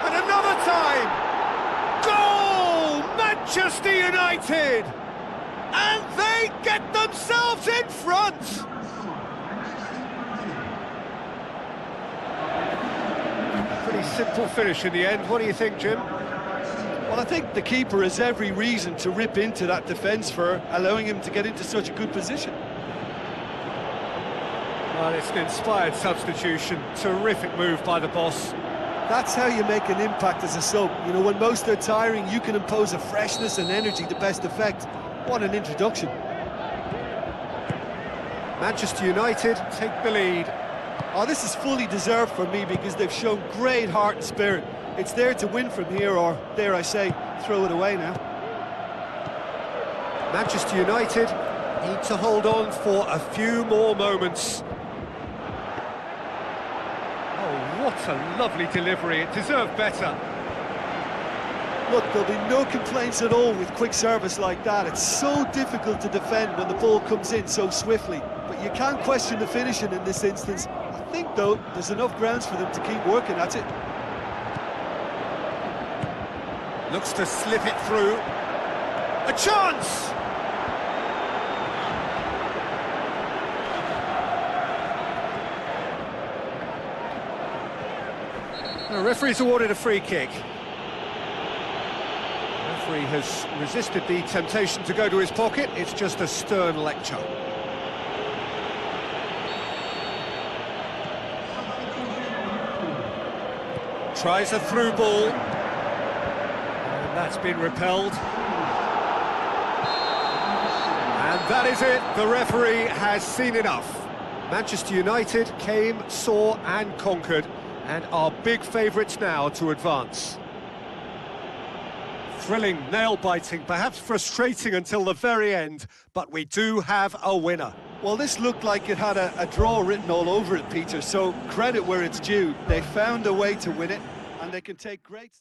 And another time! Goal! Manchester United! And they get themselves in front! Pretty simple finish in the end. What do you think, Jim? Well, I think the keeper has every reason to rip into that defence for allowing him to get into such a good position. Well, it's an inspired substitution. Terrific move by the boss. That's how you make an impact as a sub. You know, when most are tiring, you can impose a freshness and energy to best effect. What an introduction. Manchester United take the lead. Oh, this is fully deserved for me because they've shown great heart and spirit. It's there to win from here, or, dare I say, throw it away now. Manchester United need to hold on for a few more moments. Oh, what a lovely delivery. It deserved better. Look, there'll be no complaints at all with quick service like that. It's so difficult to defend when the ball comes in so swiftly. But you can't question the finishing in this instance. I think, though, there's enough grounds for them to keep working at it. Looks to slip it through. A chance! The referee's awarded a free kick. The referee has resisted the temptation to go to his pocket. It's just a stern lecture. Tries a through ball. That's been repelled. And that is it. The referee has seen enough. Manchester United came, saw and conquered, and are big favourites now to advance. Thrilling, nail-biting, perhaps frustrating until the very end, but we do have a winner. Well, this looked like it had a draw written all over it, Peter, so credit where it's due. They found a way to win it, and they can take great...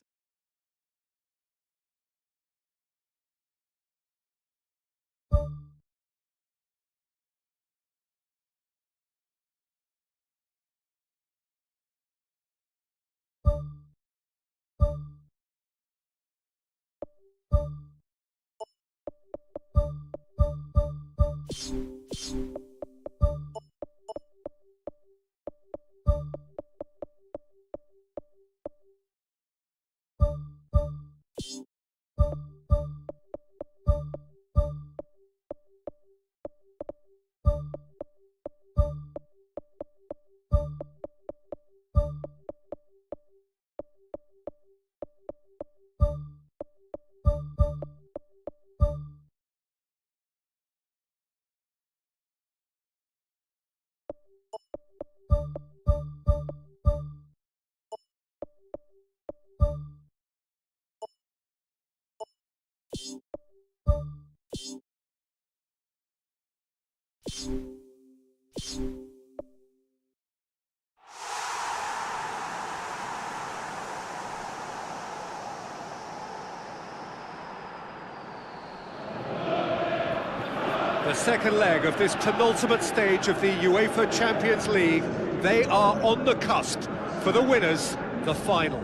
The second leg of this penultimate stage of the UEFA Champions League, they are on the cusp. For the winners, the final.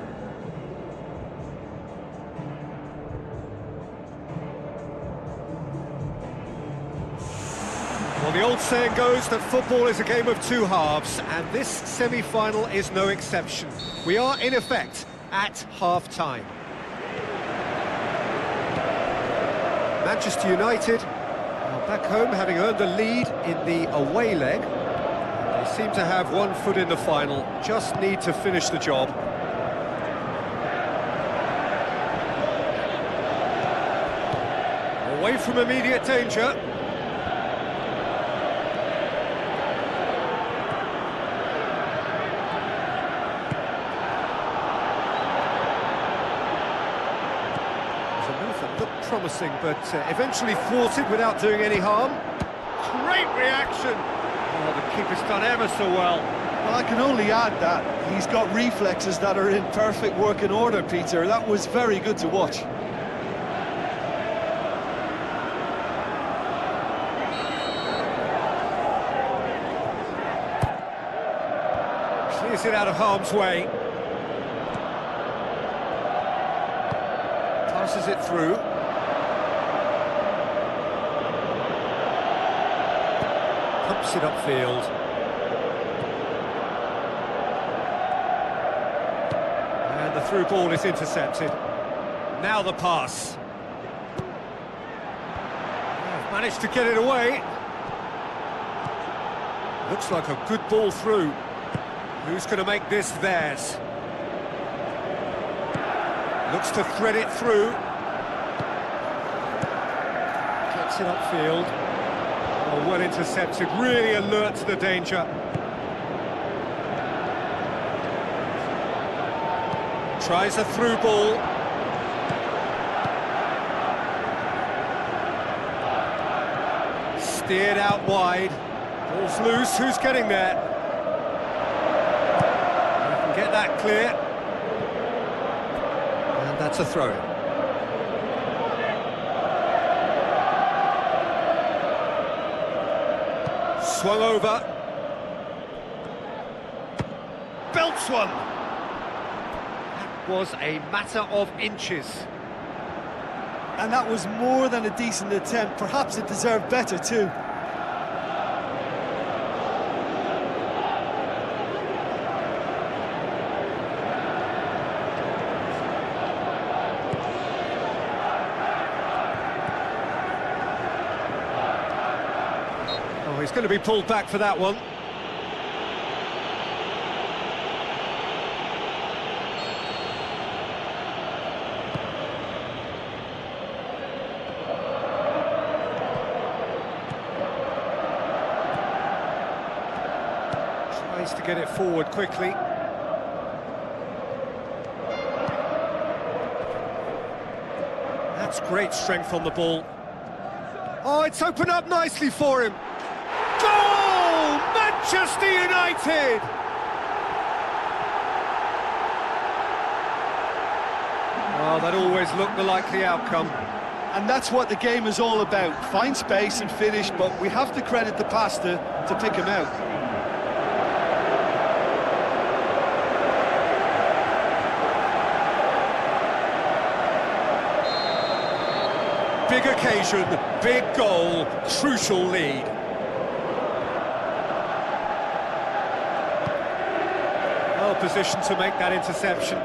Well, the old saying goes that football is a game of two halves, and this semi-final is no exception. We are, in effect, at half-time. Manchester United are back home, having earned the lead in the away leg. They seem to have one foot in the final, just need to finish the job. Away from immediate danger. Promising, but eventually thwarted without doing any harm. Great reaction! Oh, the keeper's done ever so well. Well, I can only add that he's got reflexes that are in perfect working order, Peter. That was very good to watch. Clears it out of harm's way. Passes it through. Pumps it upfield. And the through ball is intercepted. Now the pass. Managed to get it away. Looks like a good ball through. Who's going to make this theirs? Looks to thread it through. Gets it upfield. Oh, well intercepted, really alert to the danger. Tries a through ball. Steered out wide. Ball's loose, who's getting there? You can get that clear. And that's a throw-in. Swung over. Belts one. That was a matter of inches. And that was more than a decent attempt. Perhaps it deserved better too. He's going to be pulled back for that one. Needs to get it forward quickly. That's great strength on the ball. Oh, it's opened up nicely for him. Goal! Manchester United! Well, that always looked the likely outcome. And that's what the game is all about. Find space and finish, but we have to credit the pass to pick him out. Big occasion, big goal, crucial lead. Well positioned to make that interception.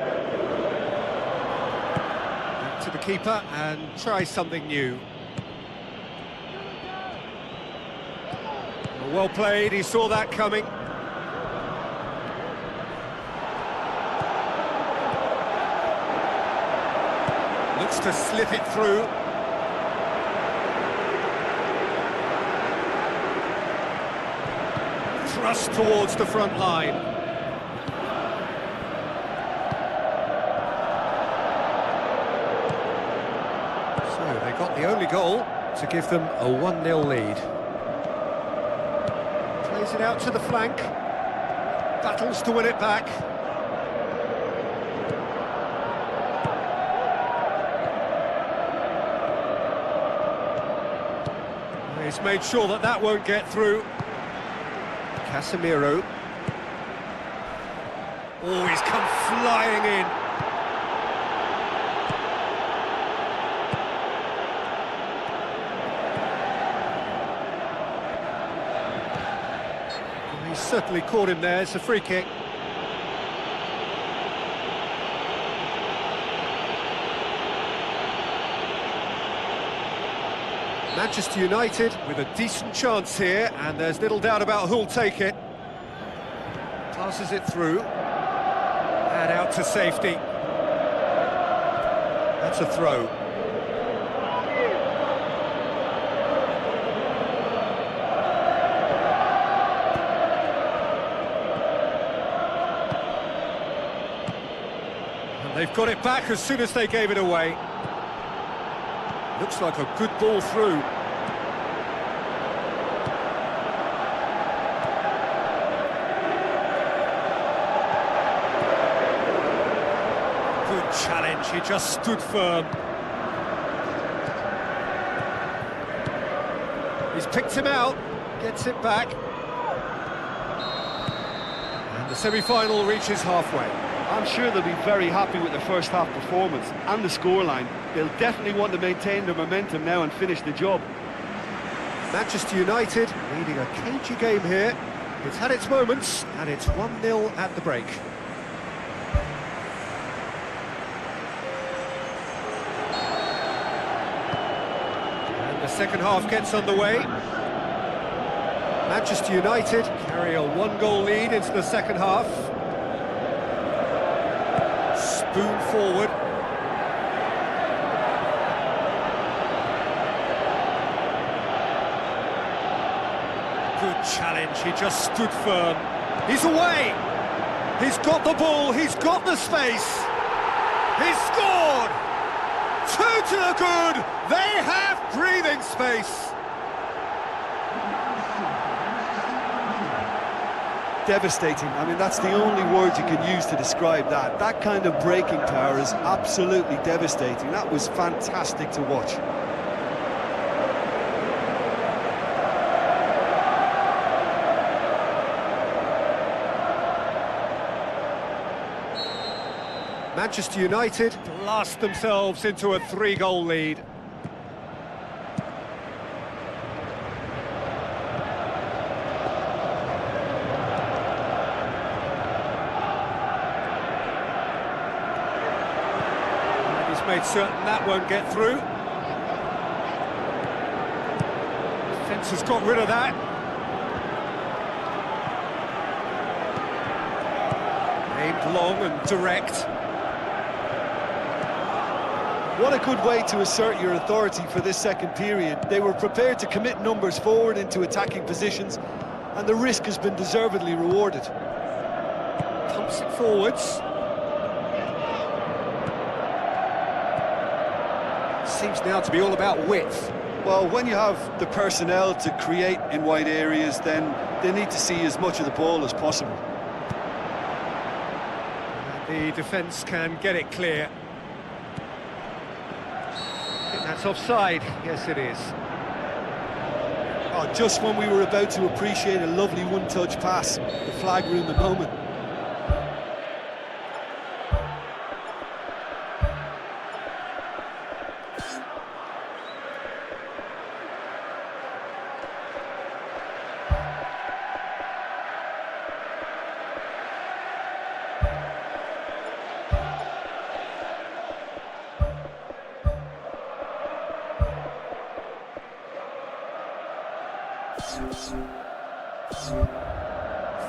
Back to the keeper and try something new. Well played, he saw that coming. Looks to slip it through. Thrust towards the front line. So they got the only goal to give them a 1-0 lead. Plays it out to the flank. Battles to win it back. He's made sure that that won't get through. Casemiro. Oh, he's come flying in. He's certainly caught him there. It's a free kick. Manchester United with a decent chance here, and there's little doubt about who'll take it. Passes it through, and out to safety. That's a throw. And they've got it back as soon as they gave it away. Looks like a good ball through. Good challenge, he just stood firm. He's picked him out, gets it back. And the semi-final reaches halfway. I'm sure they'll be very happy with their first half performance and the scoreline. They'll definitely want to maintain their momentum now and finish the job. Manchester United leading a cagey game here. It's had its moments, and it's 1-0 at the break. And the second half gets underway. Manchester United carry a 1-goal lead into the second half. Spoon forward. Good challenge, he just stood firm. He's away! He's got the ball, he's got the space. He's scored! 2 to the good! They have breathing space. Devastating. I mean, that's the only word you can use to describe that. That kind of breaking power is absolutely devastating. That was fantastic to watch. Manchester United blast themselves into a 3-goal lead. Made certain that won't get through. Defence has got rid of that. Aimed long and direct. What a good way to assert your authority for this second period. They were prepared to commit numbers forward into attacking positions, and the risk has been deservedly rewarded. Pumps it forwards. Seems now to be all about width. Well, when you have the personnel to create in wide areas, then they need to see as much of the ball as possible. And the defence can get it clear. I think that's offside. Yes, it is. Oh, just when we were about to appreciate a lovely one-touch pass, the flag ruined the moment.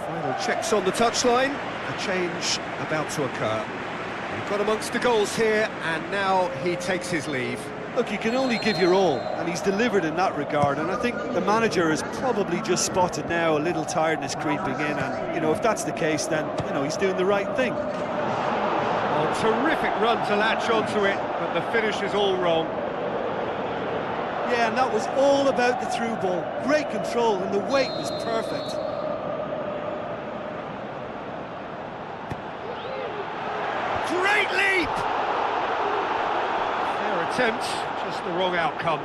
Final checks on the touchline. A change about to occur. We've got amongst the goals here, and now he takes his leave. Look, you can only give your all, and he's delivered in that regard, and I think the manager has probably just spotted now a little tiredness creeping in, and, you know, if that's the case, then, you know, he's doing the right thing. Oh, terrific run to latch onto it, but the finish is all wrong. Yeah, and that was all about the through ball. Great control, and the weight was perfect. Great leap! Fair attempt, just the wrong outcome.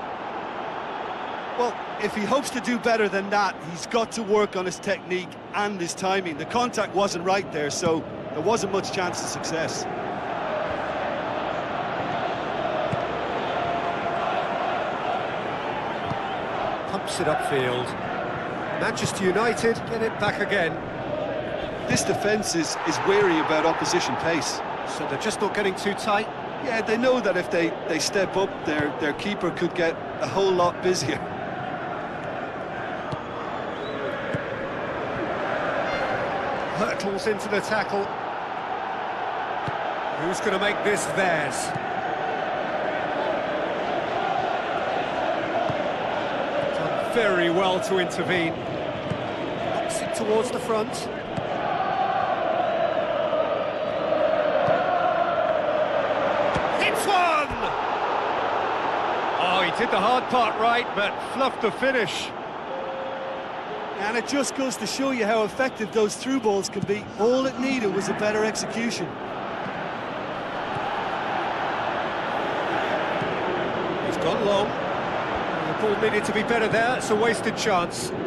Well, if he hopes to do better than that, he's got to work on his technique and his timing. The contact wasn't right there, so there wasn't much chance of success. Pumps it upfield. Manchester United get it back again. This defence is wary about opposition pace. So they're just not getting too tight. Yeah, they know that if they step up, their keeper could get a whole lot busier. Hurtles into the tackle. Who's going to make this theirs? Done very well to intervene. Knocks it towards the front. Did the hard part right, but fluffed the finish. And it just goes to show you how effective those through balls can be. All it needed was a better execution. He's gone long. The ball needed to be better there. It's a wasted chance. And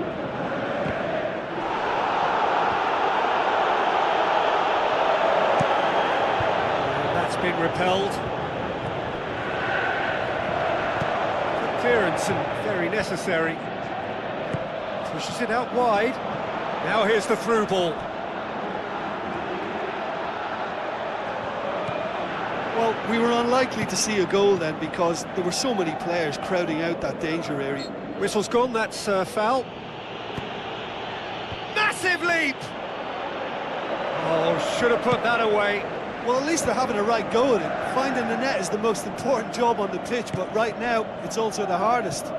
that's been repelled. Clearance and very necessary. Pushes it out wide. Now here's the through ball. Well, we were unlikely to see a goal then because there were so many players crowding out that danger area. Whistle's gone, that's foul. Massive leap! Oh, should have put that away. Well, at least they're having a right go at it. Finding the net is the most important job on the pitch, but right now, it's also the hardest.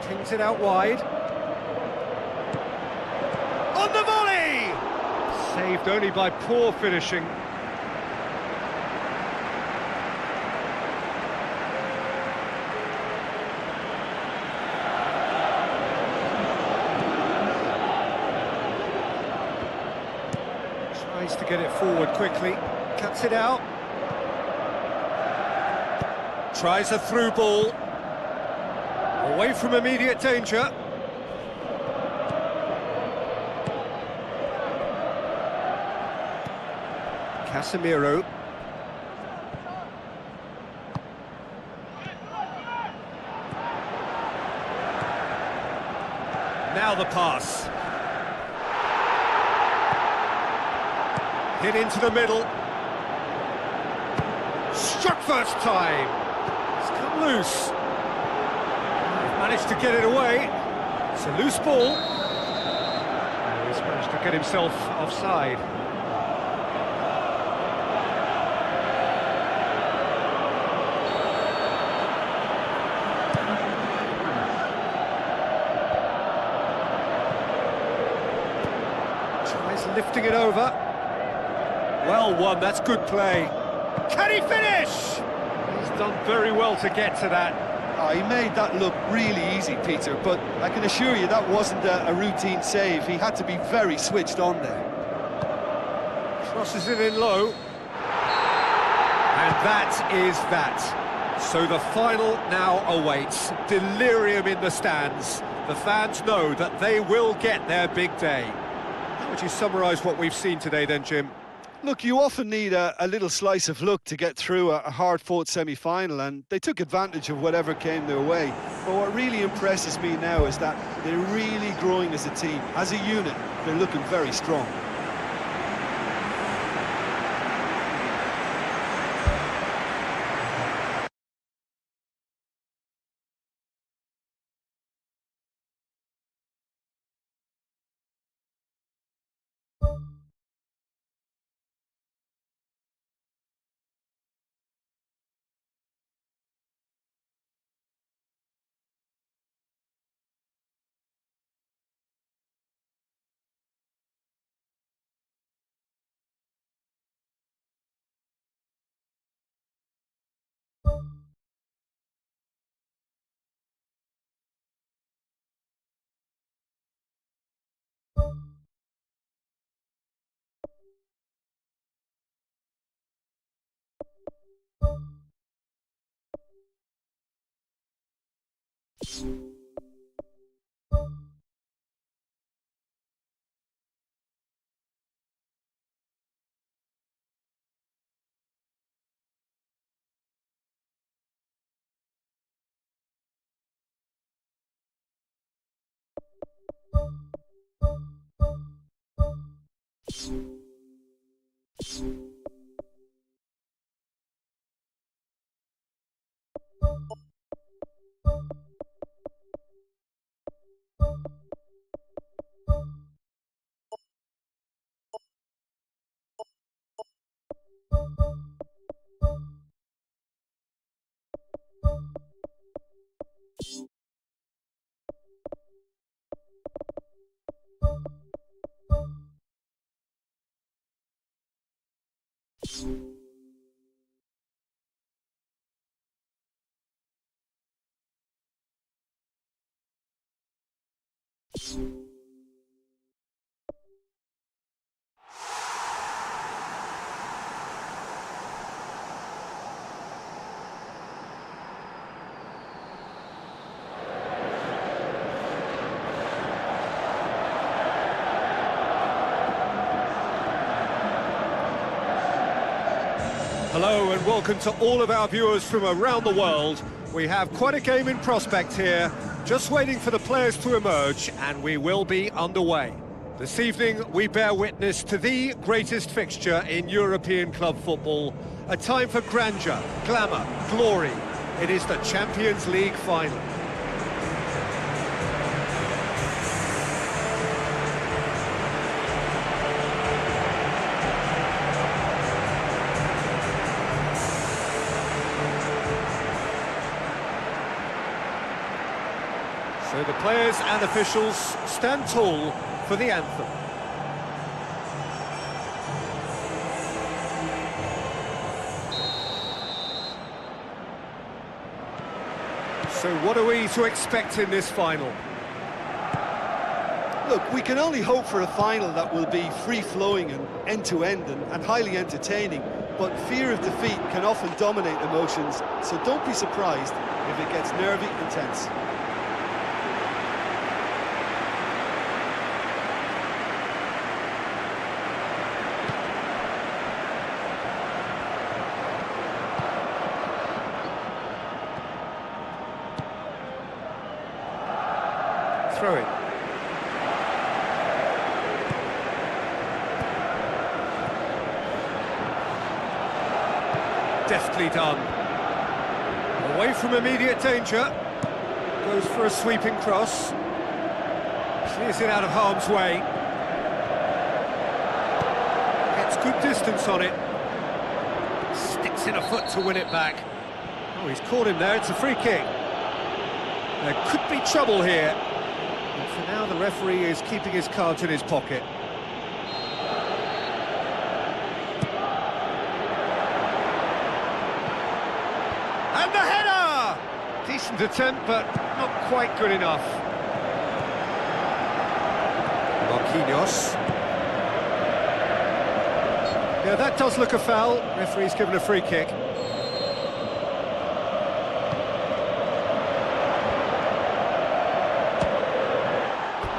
Pings it out wide. On the volley! Saved only by poor finishing. Tries to get it forward quickly. Cuts it out. Tries a through ball. Away from immediate danger. Casemiro. Now the pass. Hit into the middle. Struck first time. It's come loose. Managed to get it away. It's a loose ball. He's managed to get himself offside. lifting it over. Well won, that's good play. Can he finish? He's done very well to get to that. Oh, he made that look really easy, Peter, but I can assure you that wasn't a routine save. He had to be very switched on there. Crosses it in low. And that is that. So the final now awaits. Delirium in the stands. The fans know that they will get their big day. How would you summarise what we've seen today then, Jim? Look, you often need a little slice of luck to get through a hard-fought semi-final, and they took advantage of whatever came their way. But what really impresses me now is that they're really growing as a team. As a unit, they're looking very strong. Hello and welcome to all of our viewers from around the world. We have quite a game in prospect here, just waiting for the players to emerge, and we will be underway. This evening we bear witness to the greatest fixture in European club football, a time for grandeur, glamour, glory. It is the Champions League final. So the players and officials stand tall for the anthem. So what are we to expect in this final? Look, we can only hope for a final that will be free-flowing and end-to-end and highly entertaining, but fear of defeat can often dominate emotions, so don't be surprised if it gets nervy and tense. Throw it. Deftly done. Away from immediate danger. Goes for a sweeping cross. Clears it out of harm's way. Gets good distance on it. Sticks in a foot to win it back. Oh, he's caught him there. It's a free kick. There could be trouble here. And for now, the referee is keeping his cards in his pocket. Decent attempt, but not quite good enough. Marquinhos. Yeah, that does look a foul. Referee's given a free kick.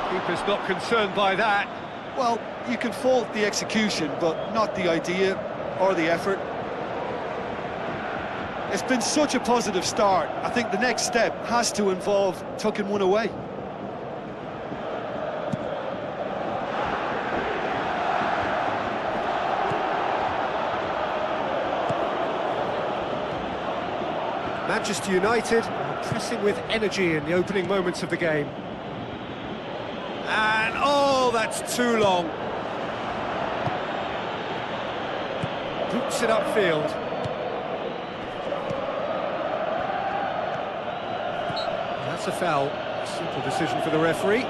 Keeper's not concerned by that. Well, you can fault the execution, but not the idea or the effort. It's been such a positive start. I think the next step has to involve tucking one away. Manchester United are pressing with energy in the opening moments of the game. And, oh, that's too long. Boots it upfield. That's a foul. A simple decision for the referee.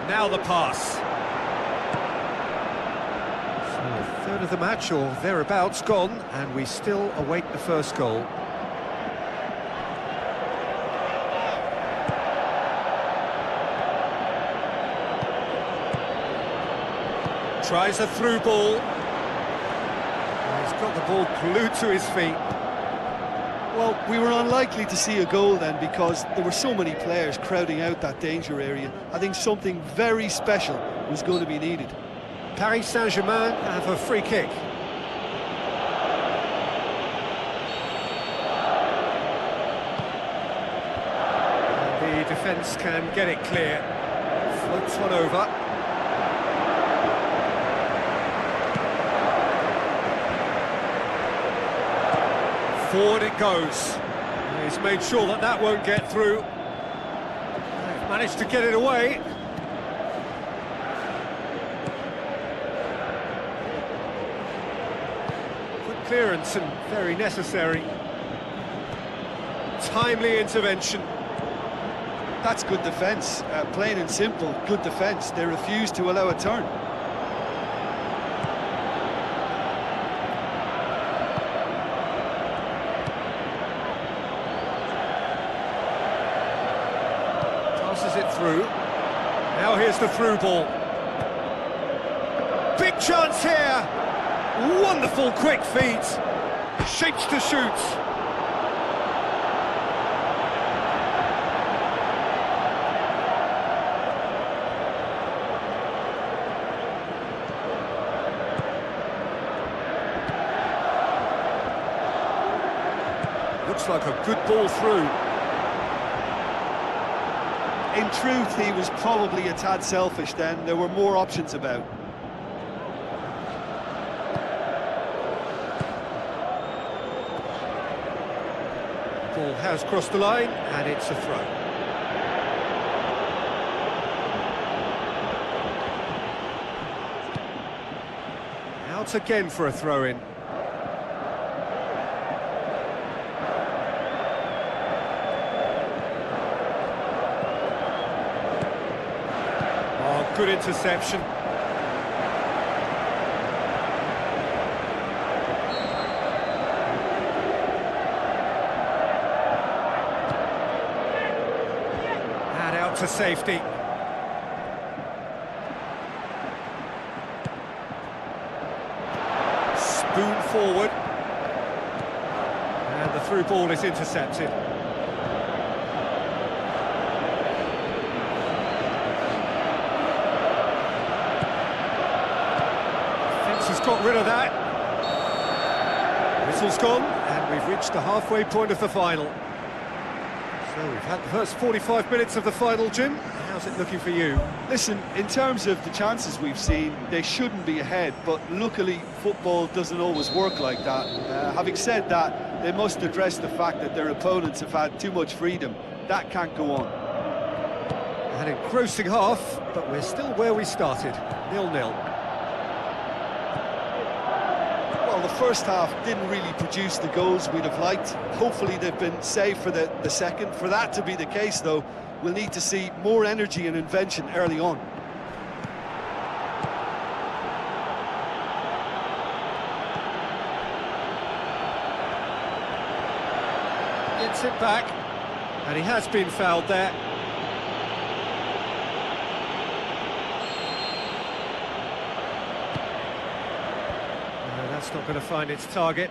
Now the pass. So a third of the match, or thereabouts, gone, and we still await the first goal. Tries a through ball. He's got the ball glued to his feet. Well, we were unlikely to see a goal then because there were so many players crowding out that danger area. I think something very special was going to be needed. Paris Saint-Germain have a free kick. And the defence can get it clear. Floats one over. Forward it goes. He's made sure that that won't get through. They've managed to get it away. Good clearance and very necessary. Timely intervention. That's good defence, plain and simple, good defence. They refused to allow a turn. It through. Now here's the through ball. Big chance here. Wonderful quick feet. Shapes to shoot. Looks like a good ball through. In truth, he was probably a tad selfish then. There were more options about. Ball has crossed the line, and it's a throw. Out again for a throw-in. Good interception. And out to safety. Spoon forward. And the through ball is intercepted. Has got rid of that. Whistle's gone, and we've reached the halfway point of the final. So we've had the first 45 minutes of the final, Jim. How's it looking for you? Listen, in terms of the chances we've seen, they shouldn't be ahead, but luckily football doesn't always work like that. Having said that, they must address the fact that their opponents have had too much freedom. That can't go on. An engrossing half, but we're still where we started, 0-0. Well, the first half didn't really produce the goals we'd have liked. Hopefully they've been saved for the second. For that to be the case, though, we'll need to see more energy and invention early on. Gets it back, and he has been fouled there. That's not going to find its target.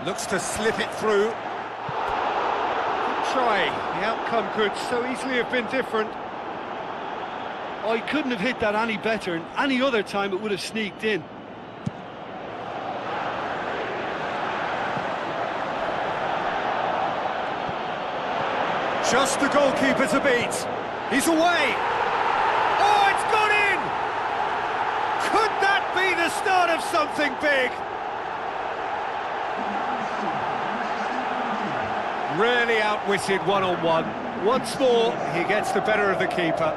Looks to slip it through. Good try. The outcome could so easily have been different. Oh, he couldn't have hit that any better, and any other time it would have sneaked in. Just the goalkeeper to beat. He's away. Oh, it's gone in! Could that be the start of something big? Really outwitted one-on-one. Once more, he gets the better of the keeper.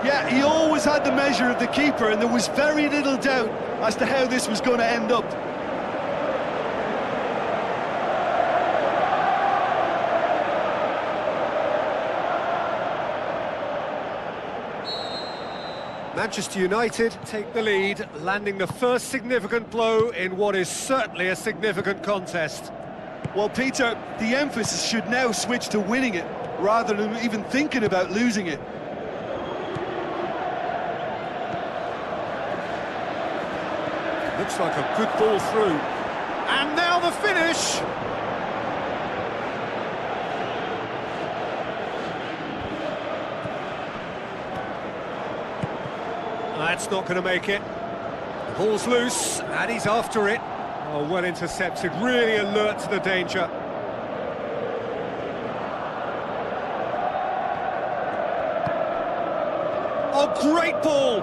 Yeah, he always had the measure of the keeper, and there was very little doubt as to how this was going to end up. Manchester United take the lead, landing the first significant blow in what is certainly a significant contest. Well, Peter, the emphasis should now switch to winning it, rather than even thinking about losing it. Looks like a good ball through. And now the finish! That's not going to make it. The ball's loose, and he's after it. Oh, well intercepted, really alert to the danger. Oh, great ball!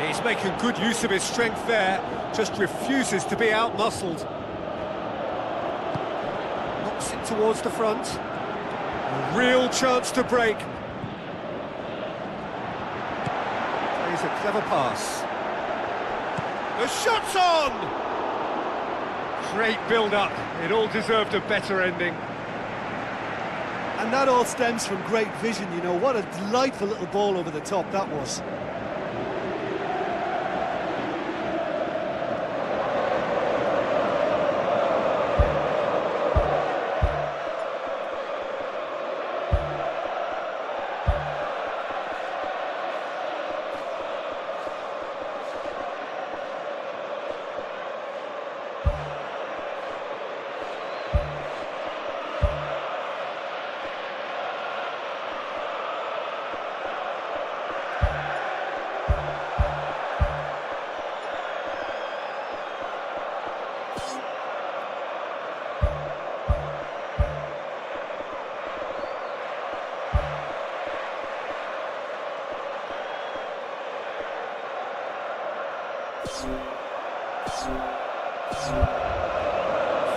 He's making good use of his strength there, just refuses to be out-muscled. Knocks it towards the front. A real chance to break. Plays a clever pass. The shot's on! Great build-up. It all deserved a better ending. And that all stems from great vision, you know. What a delightful little ball over the top that was.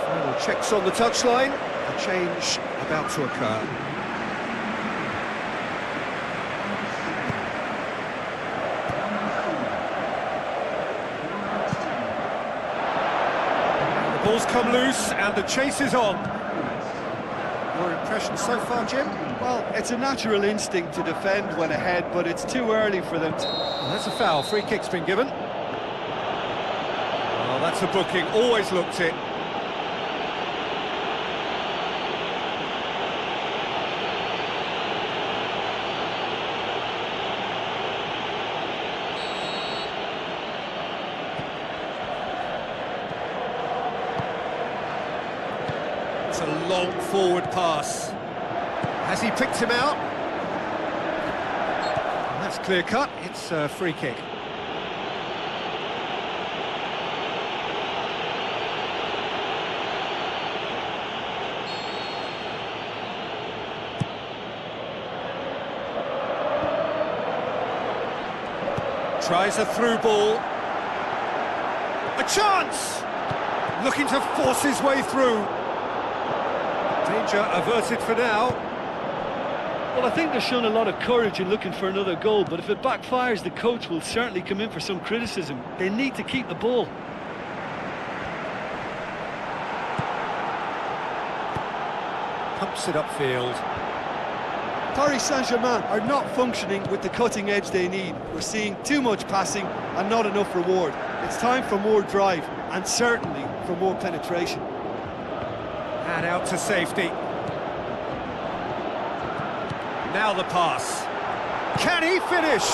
Final checks on the touchline. A change about to occur. The ball's come loose and the chase is on. Your impression so far, Jim? Well, it's a natural instinct to defend when ahead, but it's too early for them to... Well, that's a foul. Free kick's been given. Oh, that's a booking. Always looked it. It's a long forward pass. Has he picked him out? That's clear cut. It's a free kick. Tries a through ball. A chance! Looking to force his way through. Danger averted for now. Well, I think they're showing a lot of courage in looking for another goal, but if it backfires, the coach will certainly come in for some criticism. They need to keep the ball. Pumps it upfield. Paris Saint-Germain are not functioning with the cutting edge they need. We're seeing too much passing and not enough reward. It's time for more drive and certainly for more penetration. And out to safety. Now the pass. Can he finish?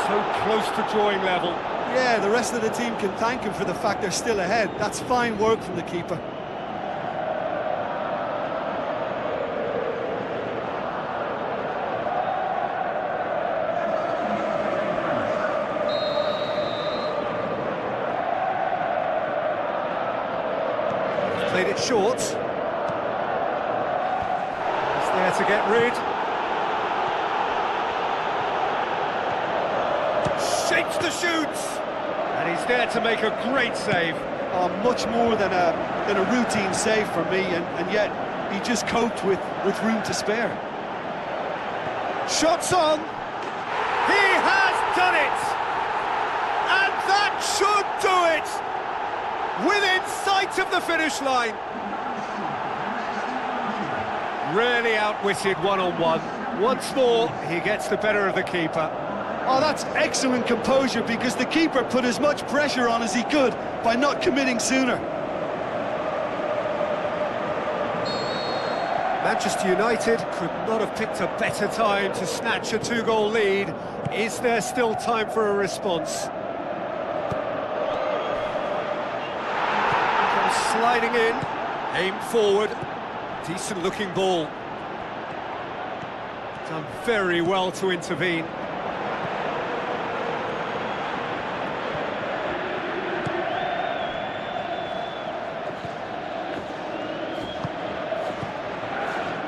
So close to drawing level. Yeah, the rest of the team can thank him for the fact they're still ahead. That's fine work from the keeper. Played it short. He's there to get rid. Shapes the shoots. And he's there to make a great save. Much more than a routine save for me, and yet he just coped with room to spare. Shots on. He has done it. And that should do it. Within sight of the finish line. Really outwitted one-on-one. Once more, he gets the better of the keeper. Oh, that's excellent composure, because the keeper put as much pressure on as he could by not committing sooner. Manchester United could not have picked a better time to snatch a two-goal lead. Is there still time for a response? Sliding in, aimed forward, decent looking ball. Done very well to intervene.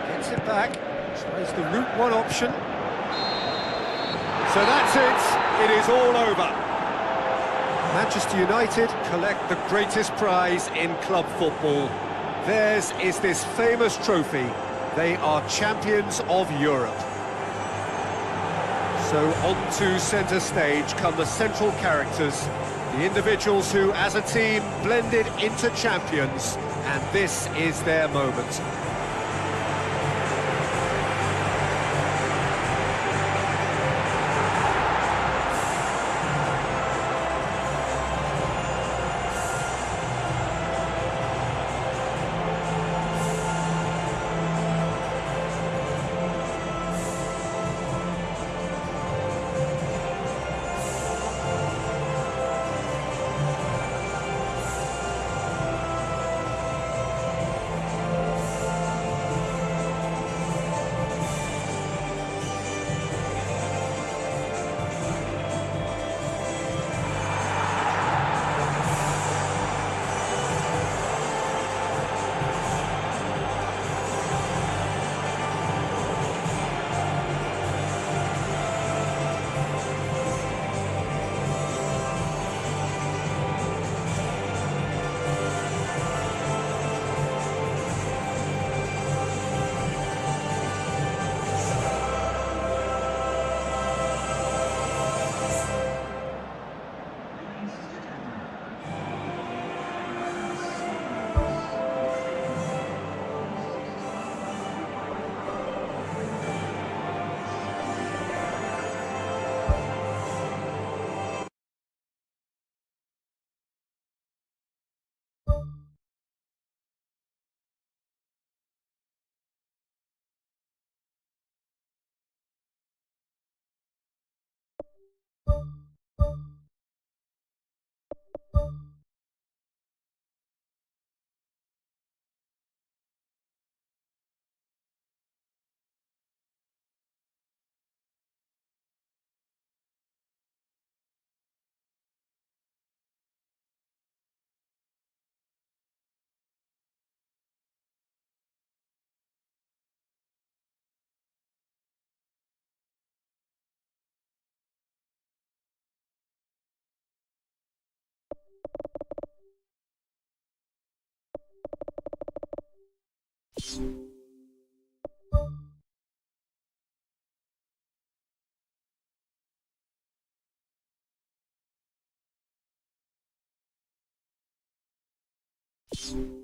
Gets it back, tries the route one option. So that's it, it is all over. Manchester United collect the greatest prize in club football. Theirs is this famous trophy. They are champions of Europe. So on to centre stage come the central characters, the individuals who, as a team, blended into champions, and this is their moment. you.